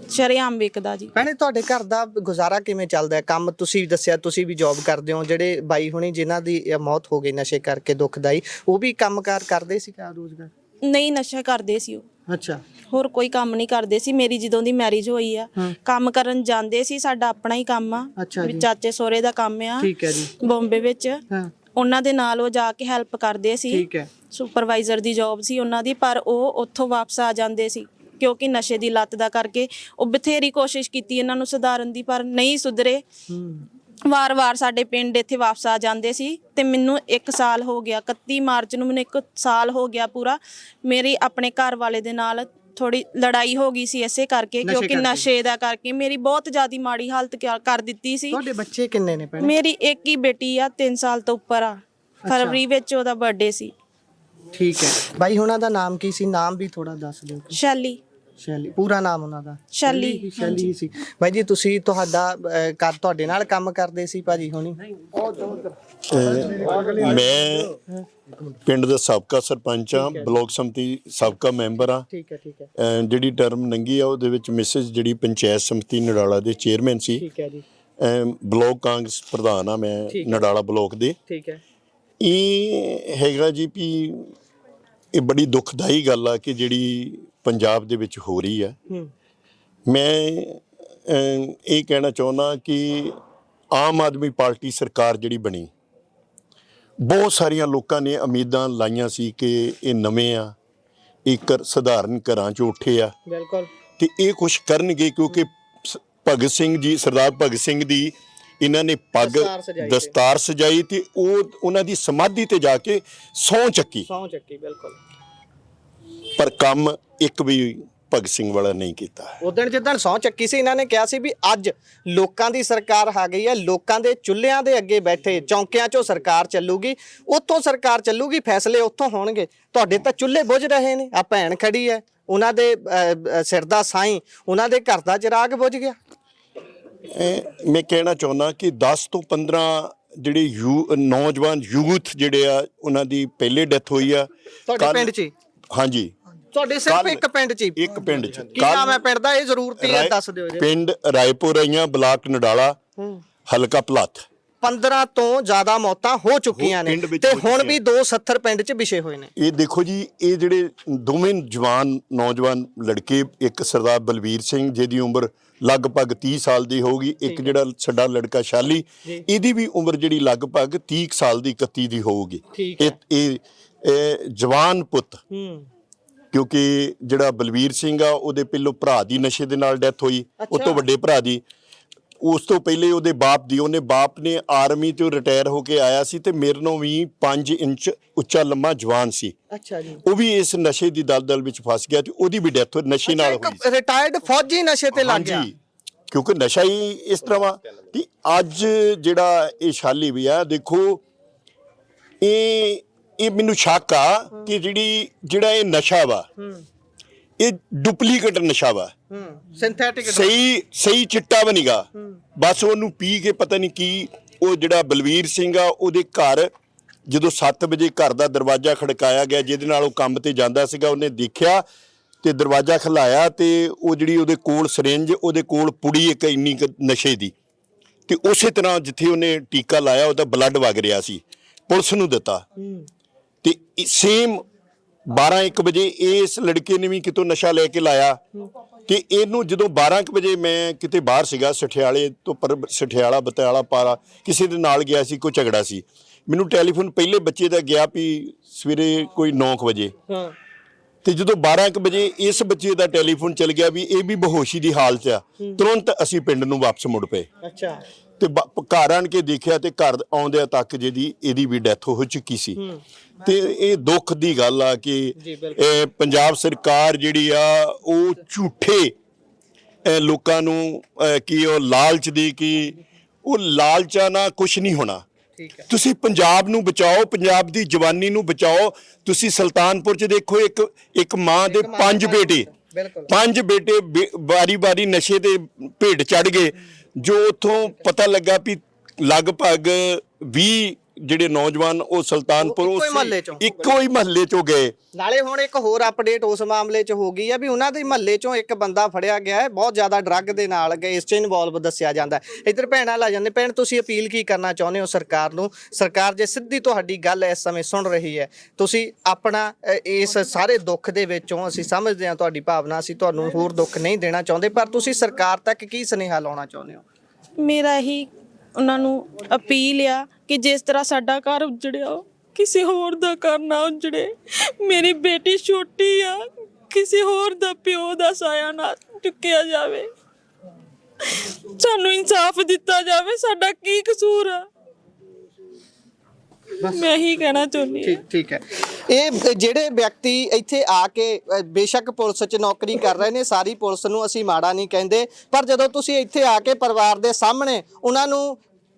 ਸ਼ਰੇਆਮ ਵਿਕਦਾ ਜੀ। ਭੈਣੇ ਤੁਹਾਡੇ ਘਰ ਦਾ ਗੁਜ਼ਾਰਾ ਕਿਵੇਂ ਚੱਲਦਾ ਹੈ? ਕੰਮ ਤੁਸੀਂ ਦੱਸਿਆ ਤੁਸੀਂ ਵੀ ਜੌਬ ਕਰਦੇ ਹੋ, ਜਿਹੜੇ ਬਾਈ ਹੁਣੀ ਜਿਨ੍ਹਾਂ ਦੀ ਮੌਤ ਹੋ ਗਈ ਨਸ਼ੇ ਕਰਕੇ ਦੁਖਦਾਈ, ਉਹ ਵੀ ਕੰਮਕਾਰ ਕਰਦੇ ਸੀ ਕਾ ਰੋਜ਼ਗਾਰ? ਨਹੀਂ, ਨਸ਼ਾ ਕਰਦੇ ਸੀ ਉਹ। ਅੱਛਾ, ਹੋਰ ਕੋਈ ਕੰਮ ਨਹੀਂ ਕਰਦੇ ਸੀ। ਮੇਰੀ ਜਦੋਂ ਦੀ ਮੈਰਿਜ ਹੋਈ ਆ ਕੰਮ ਕਰਨ ਜਾਂਦੇ ਸੀ, ਸਾਡਾ ਆਪਣਾ ਹੀ ਕੰਮ ਆ, ਚਾਚੇ ਸੋਹਰੇ ਦਾ ਕੰਮ ਆ, ਠੀਕ ਹੈ ਜੀ, ਬੰਬੇ ਵਿੱਚ। ਉਹਨਾਂ ਦੇ ਨਾਲ ਉਹ ਜਾ ਕੇ ਹੈਲਪ ਕਰਦੇ ਸੀ, ਠੀਕ ਹੈ, ਸੁਪਰਵਾਈਜ਼ਰ ਦੀ ਜੌਬ ਸੀ ਉਹਨਾਂ ਦੀ, ਪਰ ਉਹ ਉੱਥੋਂ ਵਾਪਸ ਆ ਜਾਂਦੇ ਸੀ ਕਿਉਂਕਿ ਨਸ਼ੇ ਦੀ ਲੱਤ ਦਾ ਕਰਕੇ। ਉਹ ਬਥੇਰੀ ਕੋਸ਼ਿਸ਼ ਕੀਤੀ ਇਹਨਾਂ ਨੂੰ ਸੁਧਾਰਨ ਦੀ, ਪਰ ਨਹੀਂ ਸੁਧਰੇ। ਵਾਰ-ਵਾਰ ਸਾਡੇ ਪਿੰਡ ਇੱਥੇ ਵਾਪਸ ਆ ਜਾਂਦੇ ਸੀ ਤੇ ਮੈਨੂੰ 1 ਸਾਲ ਹੋ ਗਿਆ, 31 ਮਾਰਚ ਨੂੰ ਮੈਨੂੰ 1 ਸਾਲ ਹੋ ਗਿਆ ਪੂਰਾ। ਮੇਰੀ ਆਪਣੇ ਘਰ ਵਾਲੇ ਦੇ ਨਾਲ ਥੋੜੀ ਲੜਾਈ ਹੋ ਗਈ ਸੀ ਇਸੇ ਕਰਕੇ, ਕਿਉਂਕਿ ਨਸ਼ੇ ਦਾ ਕਰਕੇ ਮੇਰੀ ਬਹੁਤ ਜ਼ਿਆਦਾ ਮਾੜੀ ਹਾਲਤ ਕਰ ਦਿੱਤੀ ਸੀ। ਤੁਹਾਡੇ ਬੱਚੇ ਕਿੰਨੇ ਨੇ ਭੈਣੇ? ਮੇਰੀ ਇੱਕ ਹੀ ਬੇਟੀ ਆ, 3 ਸਾਲ ਤੋਂ ਉੱਪਰ ਆ। ਫਰਵਰੀ ਵਿੱਚ ਉਹਦਾ ਬਰਥਡੇ ਸੀ। ਠੀਕ ਹੈ, ਬਾਈ ਉਹਨਾਂ ਦਾ ਨਾਮ ਕੀ ਸੀ? ਨਾਮ ਵੀ ਥੋੜਾ ਦੱਸ ਦਿਓ। ਸ਼ੈਲੀ। ਸ਼ੈਲੀ, ਪੂਰਾ ਨਾਮ ਉਹਨਾਂ ਦਾ? ਸ਼ੈਲੀ। ਸ਼ੈਲੀ ਸੀ। ਬਾਈ ਜੀ ਤੁਸੀਂ ਤੁਹਾਡਾ ਘਰ ਤੁਹਾਡੇ ਨਾਲ ਕੰਮ ਕਰਦੇ ਸੀ ਭਾਜੀ ਹੋਣੀ? ਮੈਂ ਪਿੰਡ ਦਾ ਸਾਬਕਾ ਸਰਪੰਚ ਆ, ਬਲਾਕ ਸਮਿਤੀ ਸਾਬਕਾ ਮੈਂਬਰ ਆ। ਠੀਕ ਹੈ, ਠੀਕ ਹੈ। ਜਿਹੜੀ ਟਰਮ ਲੰਘੀ ਆ ਉਹਦੇ ਵਿੱਚ ਮਿਸਿਸ ਜਿਹੜੀ ਪੰਚਾਇਤ ਸਮਿਤੀ ਨਡਾਲਾ ਦੇ ਚੇਅਰਮੈਨ ਸੀ। ਠੀਕ ਹੈ ਜੀ। ਬਲਾਕ ਕਾਂਗਰਸ ਪ੍ਰਧਾਨ ਆ ਮੈਂ ਨਡਾਲਾ ਬਲਾਕ ਦੇ। ਠੀਕ ਹੈ। ਇਹ ਹੈਗਾ ਜੀ ਵੀ ਇਹ ਬੜੀ ਦੁਖਦਾਈ ਗੱਲ ਆ ਕਿ ਜਿਹੜੀ ਪੰਜਾਬ ਦੇ ਵਿੱਚ ਹੋ ਰਹੀ ਆ। ਮੈਂ ਇਹ ਕਹਿਣਾ ਚਾਹੁੰਦਾ ਕਿ ਆਮ ਆਦਮੀ ਪਾਰਟੀ ਸਰਕਾਰ ਜਿਹੜੀ ਬਣੀ, ਬਹੁਤ ਸਾਰੀਆਂ ਲੋਕਾਂ ਨੇ ਉਮੀਦਾਂ ਲਾਈਆਂ ਸੀ ਕਿ ਇਹ ਨਵੇਂ ਆ, ਇੱਕ ਸਧਾਰਨ ਘਰਾਂ 'ਚ ਉੱਠੇ ਆ, ਬਿਲਕੁਲ, ਤੇ ਇਹ ਕੁਛ ਕਰਨਗੇ ਕਿਉਂਕਿ ਭਗਤ ਸਿੰਘ ਜੀ, ਸਰਦਾਰ ਭਗਤ ਸਿੰਘ ਦੀ ਇਹਨਾਂ ਨੇ ਪੱਗ ਦਸਤਾਰ ਸਜਾਈ ਤੇ ਉਹਨਾਂ ਦੀ ਸਮਾਧੀ ਤੇ ਜਾ ਕੇ ਸਹੁੰ ਚੱਕੀ। ਬਿਲਕੁਲ। ਪਰ ਕੰਮ ਇੱਕ ਵੀ ਭਗਤ ਸਿੰਘ ਵਾਲਾ ਨਹੀਂ ਕੀਤਾ। ਉਦੋਂ ਜਿੱਦਣ ਸਹੁੰ ਚੱਕੀ ਸੀ ਇਹਨਾਂ ਨੇ ਕਿਹਾ ਸੀ ਵੀ ਅੱਜ ਲੋਕਾਂ ਦੀ ਸਰਕਾਰ ਆ ਗਈ ਹੈ, ਲੋਕਾਂ ਦੇ ਚੁੱਲ੍ਹਿਆਂ ਦੇ ਅੱਗੇ ਬੈਠੇ ਚੌਂਕਿਆਂ 'ਚੋਂ ਸਰਕਾਰ ਚੱਲੂਗੀ, ਉੱਥੋਂ ਸਰਕਾਰ ਚੱਲੂਗੀ, ਫੈਸਲੇ ਉੱਥੋਂ ਹੋਣਗੇ। ਤੁਹਾਡੇ ਤਾਂ ਚੁੱਲ੍ਹੇ ਬੁਝ ਰਹੇ ਨੇ, ਆ ਭੈਣ ਖੜੀ ਹੈ, ਉਹਨਾਂ ਦੇ ਸਿਰ ਦਾ ਸਾਈਂ, ਉਹਨਾਂ ਦੇ ਘਰ ਦਾ ਚਿਰਾਗ ਬੁਝ ਗਿਆ। ਮੈਂ ਕਹਿਣਾ ਚਾਹੁੰਦਾ ਕਿ 10 ਤੋਂ 15 ਜਿਹੜੇ ਨੌਜਵਾਨ ਯੂਥ ਜਿਹੜੇ ਆ ਉਹਨਾਂ ਦੀ ਪਹਿਲੇ ਡੈਥ ਹੋਈ ਆ ਤੁਹਾਡੇ ਪਿੰਡ 'ਚ? ਹਾਂਜੀ, ਤੁਹਾਡੇ ਸਿਰਫ ਇੱਕ ਪਿੰਡ 'ਚ? ਇੱਕ ਪਿੰਡ 'ਚ। ਕੀ ਨਾਮ ਹੈ ਪਿੰਡ ਦਾ? ਇਹ ਜ਼ਰੂਰਤੀ ਹੈ, ਦੱਸ ਦਿਓ ਜੀ। ਪਿੰਡ ਰਾਏਪੁਰ ਆਈਆਂ, ਬਲਾਕ ਨਡਾਲਾ, ਹਲਕਾ ਭਲੱਥ। 15 ਤੋਂ ਜ਼ਿਆਦਾ ਮੌਤਾਂ ਹੋ ਚੁੱਕੀਆਂ ਨੇ ਤੇ ਹੁਣ ਵੀ 270 ਪਿੰਡ 'ਚ ਵਿਛੇ ਹੋਏ ਨੇ। ਇਹ ਦੇਖੋ ਜੀ, ਇਹ ਜਿਹੜੇ ਦੋਵੇਂ ਜਵਾਨ ਨੌਜਵਾਨ ਲੜਕੇ, ਇੱਕ ਸਰਦਾਰ ਬਲਵੀਰ ਸਿੰਘ ਜਿਹਦੀ ਉਮਰ ਲਗਭਗ 30 ਸਾਲ ਦੀ ਹੋਊਗੀ, ਇੱਕ ਜਿਹੜਾ ਸਾਡਾ ਲੜਕਾ ਸ਼ਾਲੀ, ਇਹਦੀ ਵੀ ਉਮਰ ਜਿਹੜੀ ਲਗਭਗ 30 ਸਾਲ ਦੀ 31 ਦੀ ਹੋਊਗੀ। ਇਹ ਜਵਾਨ ਪੁੱਤ, ਕਿਉਂਕਿ ਜਿਹੜਾ ਬਲਵੀਰ ਸਿੰਘ ਆ ਉਹਦੇ ਪਹਿਲੋਂ ਭਰਾ ਦੀ ਨਸ਼ੇ ਦੇ ਨਾਲ ਡੈਥ ਹੋਈ, ਉਹ ਤੋਂ ਵੱਡੇ ਭਰਾ ਦੀ। ਉਸ ਤੋਂ ਪਹਿਲੇ ਉਹਦੇ ਬਾਪ ਨੇ ਆਰਮੀ ਤੋਂ ਰਿਟਾਇਰ ਹੋ ਕੇ ਆਇਆ ਸੀ ਤੇ ਮੇਰੇ ਨਾਲੋਂ ਵੀ 5 ਇੰਚ ਉੱਚਾ ਲੰਮਾ ਜਵਾਨ ਸੀ। ਅੱਛਾ ਜੀ। ਉਹ ਵੀ ਇਸ ਨਸ਼ੇ ਦੀ ਦਲਦਲ ਵਿੱਚ ਫਸ ਗਿਆ ਤੇ ਉਹਦੀ ਵੀ ਡੈਥ ਨਸ਼ੇ ਨਾਲ ਹੋਈ ਸੀ। ਰਿਟਾਇਰਡ ਫੌਜੀ ਨਸ਼ੇ ਤੇ ਲੱਗ ਗਿਆ। ਕਿਉਂਕਿ ਨਸ਼ਾ ਹੀ ਇਸ ਤਰ੍ਹਾਂ ਵਾ ਕਿ ਅੱਜ ਜਿਹੜਾ ਇਹ ਸ਼ਾਲੀ ਵੀ ਆ, ਦੇਖੋ ਇਹ ਮੈਨੂੰ ਸ਼ੱਕ ਆ ਕਿ ਜਿਹੜਾ ਇਹ ਨਸ਼ਾ ਵਾ ਇਹ ਡੁਪਲੀਕੇਟ ਨਸ਼ਾ ਵਾ, ਸਿੰਥੈਟਿਕ, ਸਹੀ ਚਿੱਟਾ ਵੀ ਨਹੀਂਗਾ। ਬਸ ਉਹਨੂੰ ਪੀ ਕੇ ਪਤਾ ਨਹੀਂ ਕੀ, ਉਹ ਜਿਹੜਾ ਬਲਵੀਰ ਸਿੰਘ ਆ ਉਹਦੇ ਘਰ ਜਦੋਂ 7 ਵਜੇ ਘਰ ਦਾ ਦਰਵਾਜ਼ਾ ਖੜਕਾਇਆ ਗਿਆ, ਜਿਹਦੇ ਨਾਲ ਉਹ ਕੰਮ ਤੇ ਜਾਂਦਾ ਸੀਗਾ, ਉਹਨੇ ਦੇਖਿਆ ਤੇ ਦਰਵਾਜ਼ਾ ਖਲਾਇਆ ਤੇ ਉਹ ਜਿਹੜੀ ਉਹਦੇ ਕੋਲ ਸਿਰਿੰਜ, ਉਹਦੇ ਕੋਲ ਪੁੜੀ ਇੱਕ ਇੰਨੀ ਨਸ਼ੇ ਦੀ, ਤੇ ਉਸੇ ਤਰ੍ਹਾਂ ਜਿੱਥੇ ਉਹਨੇ ਟੀਕਾ ਲਾਇਆ ਉਹਦਾ ਬਲੱਡ ਵਗ ਰਿਹਾ ਸੀ, ਪੁਲਿਸ ਨੂੰ ਦਿੱਤਾ ਤੇ ਸੇਮ 12-1 ਵਜੇ ਇਸ ਲੜਕੇ ਨੇ ਵੀ ਕਿਤੋਂ ਨਸ਼ਾ ਲੈ ਕੇ ਲਾਇਆ ਤੇ ਇਹਨੂੰ ਜਦੋਂ 12 ਕੁ ਵਜੇ ਮੈਂ ਕਿਤੇ ਬਾਹਰ ਸੀਗਾ ਸਠਿਆਲੇ ਤੋਂ ਪਰ ਸਠਿਆਲਾ ਬਤਿਆਲਾ ਪਾਰਾ ਕਿਸੇ ਦੇ ਨਾਲ ਗਿਆ ਸੀ, ਕੋਈ ਝਗੜਾ ਸੀ, ਮੈਨੂੰ ਟੈਲੀਫੋਨ ਪਹਿਲੇ ਬੱਚੇ ਦਾ ਗਿਆ ਵੀ ਸਵੇਰੇ ਕੋਈ 9 ਵਜੇ ਤੇ ਜਦੋਂ 12 ਕੁ ਵਜੇ ਇਸ ਬੱਚੇ ਦਾ ਟੈਲੀਫੋਨ ਚੱਲ ਗਿਆ ਵੀ ਇਹ ਵੀ ਬੇਹੋਸ਼ੀ ਦੀ ਹਾਲਤ ਆ, ਤੁਰੰਤ ਅਸੀਂ ਪਿੰਡ ਨੂੰ ਵਾਪਸ ਮੁੜ ਪਏ। ਅੱਛਾ। ਤੇ ਘਰ ਆਣ ਕੇ ਦੇਖਿਆ ਤੇ ਘਰ ਆਉਂਦਿਆਂ ਤੱਕ ਇਹਦੀ ਵੀ ਡੈਥ ਹੋ ਚੁੱਕੀ ਸੀ। ਤੇ ਇਹ ਦੁੱਖ ਦੀ ਗੱਲ ਆ ਕਿ ਪੰਜਾਬ ਸਰਕਾਰ ਜਿਹੜੀ ਆ ਉਹ ਝੂਠੇ ਲੋਕਾਂ ਨੂੰ ਕੀ ਉਹ ਲਾਲਚ ਦੀ ਕਿ ਉਹ ਲਾਲਚਾਂ ਨਾਲ ਕੁਝ ਨਹੀਂ ਹੋਣਾ। ਤੁਸੀਂ ਪੰਜਾਬ ਨੂੰ ਬਚਾਓ, ਪੰਜਾਬ ਦੀ ਜਵਾਨੀ ਨੂੰ ਬਚਾਓ। ਤੁਸੀਂ ਸੁਲਤਾਨਪੁਰ ਚ ਦੇਖੋ ਇੱਕ ਮਾਂ ਦੇ 5 ਬੇਟੇ, 5 ਬੇਟੇ ਵਾਰੀ ਨਸ਼ੇ ਦੇ ਭੇਡ ਚੜ ਗਏ, ਜੋ ਉੱਥੋਂ ਪਤਾ ਲੱਗਾ ਵੀ ਲਗਭਗ 20 ਜਿਹੜੇ ਨੌਜਵਾਨ ਉਹ ਸੁਲਤਾਨਪੁਰ ਇੱਕੋ ਹੀ ਮਹੱਲੇ ਚੋਂ ਗਏ। ਨਾਲੇ ਹੁਣ ਇੱਕ ਹੋਰ ਅਪਡੇਟ ਉਸ ਮਾਮਲੇ 'ਚ ਹੋ ਗਈ ਹੈ ਵੀ ਉਹਨਾਂ ਦੇ ਮਹੱਲੇ 'ਚੋਂ ਇੱਕ ਬੰਦਾ ਫੜਿਆ ਗਿਆ ਹੈ, ਬਹੁਤ ਜ਼ਿਆਦਾ ਡਰੱਗ ਦੇ ਨਾਲ ਇਸ 'ਚ ਇਨਵੋਲਵ ਦੱਸਿਆ ਜਾਂਦਾ। ਇੱਧਰ ਭੈਣਾਂ ਲਾ ਜਾਂਦੇ। ਭੈਣ, ਤੁਸੀਂ ਅਪੀਲ ਕੀ ਕਰਨਾ ਚਾਹੁੰਦੇ ਹੋ ਸਰਕਾਰ ਨੂੰ? ਸਰਕਾਰ ਜੇ ਸਿੱਧੀ ਤੁਹਾਡੀ ਗੱਲ ਇਸ ਸਮੇਂ ਸੁਣ ਰਹੀ ਹੈ, ਤੁਸੀਂ ਆਪਣਾ ਇਸ ਸਾਰੇ ਦੁੱਖ ਦੇ ਵਿੱਚੋਂ, ਅਸੀਂ ਸਮਝਦੇ ਹਾਂ ਤੁਹਾਡੀ ਭਾਵਨਾ, ਅਸੀਂ ਤੁਹਾਨੂੰ ਹੋਰ ਦੁੱਖ ਨਹੀਂ ਦੇਣਾ ਚਾਹੁੰਦੇ, ਪਰ ਤੁਸੀਂ ਸਰਕਾਰ ਤੱਕ ਕੀ ਸੁਨੇਹਾ ਲਾਉਣਾ ਚਾਹੁੰਦੇ ਹੋ? ਮੇਰਾ ਇਹੀ ਉਹਨਾਂ ਨੂੰ ਅਪੀਲ ਆ ਕਿ ਜਿਸ ਤਰ੍ਹਾਂ ਸਾਡਾ ਘਰ ਉਜੜਿਆ ਕਿਸੇ ਹੋਰ ਦਾ ਘਰ ਨਾ ਉਜੜੇ। ਮੇਰੀ ਬੇਟੀ ਛੋਟੀ ਆ, ਕਿਸੇ ਹੋਰ ਦਾ ਪਿਓ ਦਾ ਸਾਇਆ ਨਾ ਚੁੱਕਿਆ ਜਾਵੇ। ਸਾਨੂੰ ਇਨਸਾਫ ਦਿੱਤਾ ਜਾਵੇ। ਸਾਡਾ ਕੀ ਕਸੂਰ ਆ? ਮੈਂ ਹੀ ਕਹਿਣਾ ਚਾਹੁੰਦੀ ਹਾਂ। ਠੀਕ ਹੈ। ਇਹ ਜਿਹੜੇ ਵਿਅਕਤੀ ਇੱਥੇ ਆ ਕੇ ਬੇਸ਼ੱਕ ਪੁਲਿਸ 'ਚ ਨੌਕਰੀ ਕਰ ਰਹੇ ਨੇ, ਸਾਰੀ ਪੁਲਿਸ ਨੂੰ ਅਸੀਂ ਮਾੜਾ ਨਹੀਂ ਕਹਿੰਦੇ, ਪਰ ਜਦੋਂ ਤੁਸੀਂ ਇੱਥੇ ਆ ਕੇ ਪਰਿਵਾਰ ਦੇ ਸਾਹਮਣੇ ਉਹਨਾਂ ਨੂੰ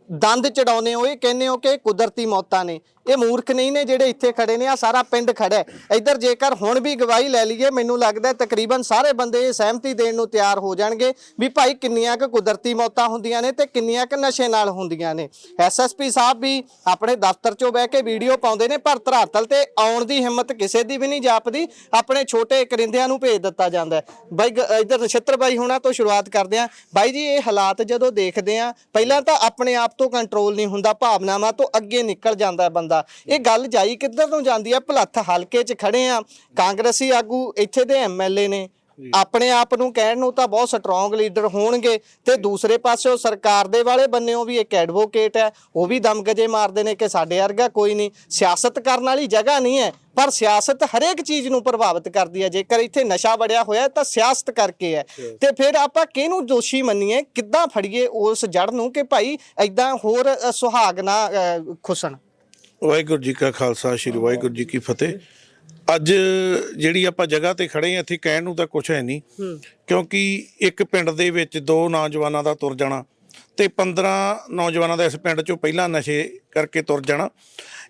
ਦੰਦ ਚੜਾਉਂਦੇ ਹੋ, ਇਹ ਕਹਿੰਦੇ ਹੋ ਕਿ ਕੁਦਰਤੀ ਮੌਤਾਂ ਨੇ, ਇਹ ਮੂਰਖ ਨਹੀਂ ਨੇ ਜਿਹੜੇ ਇੱਥੇ ਖੜੇ ਨੇ। ਆ ਸਾਰਾ ਪਿੰਡ ਖੜਾ ਹੈ ਇੱਧਰ। ਜੇਕਰ ਹੁਣ ਵੀ ਗਵਾਹੀ ਲੈ ਲਈਏ, ਮੈਨੂੰ ਲੱਗਦਾ ਤਕਰੀਬਨ ਸਾਰੇ ਬੰਦੇ ਇਹ ਸਹਿਮਤੀ ਦੇਣ ਨੂੰ ਤਿਆਰ ਹੋ ਜਾਣਗੇ ਵੀ ਭਾਈ ਕਿੰਨੀਆਂ ਕੁ ਕੁਦਰਤੀ ਮੌਤਾਂ ਹੁੰਦੀਆਂ ਨੇ ਤੇ ਕਿੰਨੀਆਂ ਕੁ ਨਸ਼ੇ ਨਾਲ ਹੁੰਦੀਆਂ ਨੇ। ਐਸਐਸਪੀ ਸਾਹਿਬ ਵੀ ਆਪਣੇ ਦਫ਼ਤਰ 'ਚੋਂ ਬਹਿ ਕੇ ਵੀਡੀਓ ਪਾਉਂਦੇ ਨੇ, ਪਰ ਧਰਾਤਲ ਤੇ ਆਉਣ ਦੀ ਹਿੰਮਤ ਕਿਸੇ ਦੀ ਵੀ ਨਹੀਂ ਜਾਪਦੀ। ਆਪਣੇ ਛੋਟੇ ਕਰਿੰਦਿਆਂ ਨੂੰ ਭੇਜ ਦਿੱਤਾ ਜਾਂਦਾ। ਬਾਈ ਇੱਧਰ ਨਛੱਤਰ ਬਾਈ ਹੁਣਾਂ ਤੋਂ ਸ਼ੁਰੂਆਤ ਕਰਦੇ ਹਾਂ। ਬਾਈ ਜੀ, ਇਹ ਹਾਲਾਤ ਜਦੋਂ ਦੇਖਦੇ ਹਾਂ, ਪਹਿਲਾਂ ਤਾਂ ਆਪਣੇ ਆਪ ਤੋਂ ਕੰਟਰੋਲ ਨਹੀਂ ਹੁੰਦਾ, ਭਾਵਨਾਵਾਂ ਤੋਂ ਅੱਗੇ ਨਿਕਲ ਜਾਂਦਾ ਬੰਦਾ। ਇਹ ਗੱਲ ਜਾਈ ਕਿੱਧਰ ਨੂੰ ਜਾਂਦੀ ਆ? ਭਲੱਥ ਹਲਕੇ 'ਚ ਖੜੇ ਆ, ਕਾਂਗਰਸੀ ਆਗੂ ਇੱਥੇ ਦੇ ਐਮਐਲਏ ਨੇ, ਆਪਣੇ ਆਪ ਨੂੰ ਕਹਿਣ ਨੂੰ ਤਾਂ ਬਹੁਤ ਸਟਰੋਂਗ ਲੀਡਰ ਹੋਣਗੇ, ਤੇ ਦੂਸਰੇ ਪਾਸਿਓਂ ਸਰਕਾਰ ਦੇ ਵਾਲੇ ਬੰਨਿਓਂ ਵੀ ਇੱਕ ਐਡਵੋਕੇਟ ਹੈ, ਉਹ ਵੀ ਦਮਗਜੇ ਮਾਰਦੇ ਨੇ ਕਿ ਸਾਡੇ ਵਰਗਾ ਕੋਈ ਨਹੀਂ। ਸਿਆਸਤ ਕਰਨ ਵਾਲੀ ਜਗ੍ਹਾ ਨਹੀਂ ਹੈ, ਪਰ ਸਿਆਸਤ ਹਰੇਕ ਚੀਜ਼ ਨੂੰ ਪ੍ਰਭਾਵਿਤ ਕਰਦੀ ਹੈ। ਜੇਕਰ ਇੱਥੇ ਨਸ਼ਾ ਵੜਿਆ ਹੋਇਆ ਤਾਂ ਸਿਆਸਤ ਕਰਕੇ ਹੈ, ਤੇ ਫਿਰ ਆਪਾਂ ਕਿਹਨੂੰ ਦੋਸ਼ੀ ਮੰਨੀਏ? ਕਿੱਦਾਂ ਫੜੀਏ ਉਸ ਜੜ ਨੂੰ ਕਿ ਭਾਈ ਏਦਾਂ ਹੋਰ ਸੁਹਾਗ ਨਾ ਖੁਸਣ? ਵਾਹਿਗੁਰੂ ਜੀ ਕਾ ਖਾਲਸਾ, ਸ਼੍ਰੀ ਵਾਹਿਗੁਰੂ ਜੀ ਕੀ ਫਤਿਹ। ਅੱਜ ਜਿਹੜੀ ਆਪਾਂ ਜਗ੍ਹਾ ਤੇ ਖੜੇ ਆ, ਇੱਥੇ ਕਹਿਣ ਨੂੰ ਤਾਂ ਕੁਛ ਹੈ ਨਹੀਂ, ਕਿਉਂਕਿ ਇੱਕ ਪਿੰਡ ਦੇ ਵਿੱਚ 2 ਨੌਜਵਾਨਾਂ ਦਾ ਤੁਰ ਜਾਣਾ ਤੇ 15 ਨੌਜਵਾਨਾਂ ਦਾ ਇਸ ਪਿੰਡ 'ਚੋਂ ਪਹਿਲਾਂ ਨਸ਼ੇ ਕਰਕੇ ਤੁਰ ਜਾਣਾ।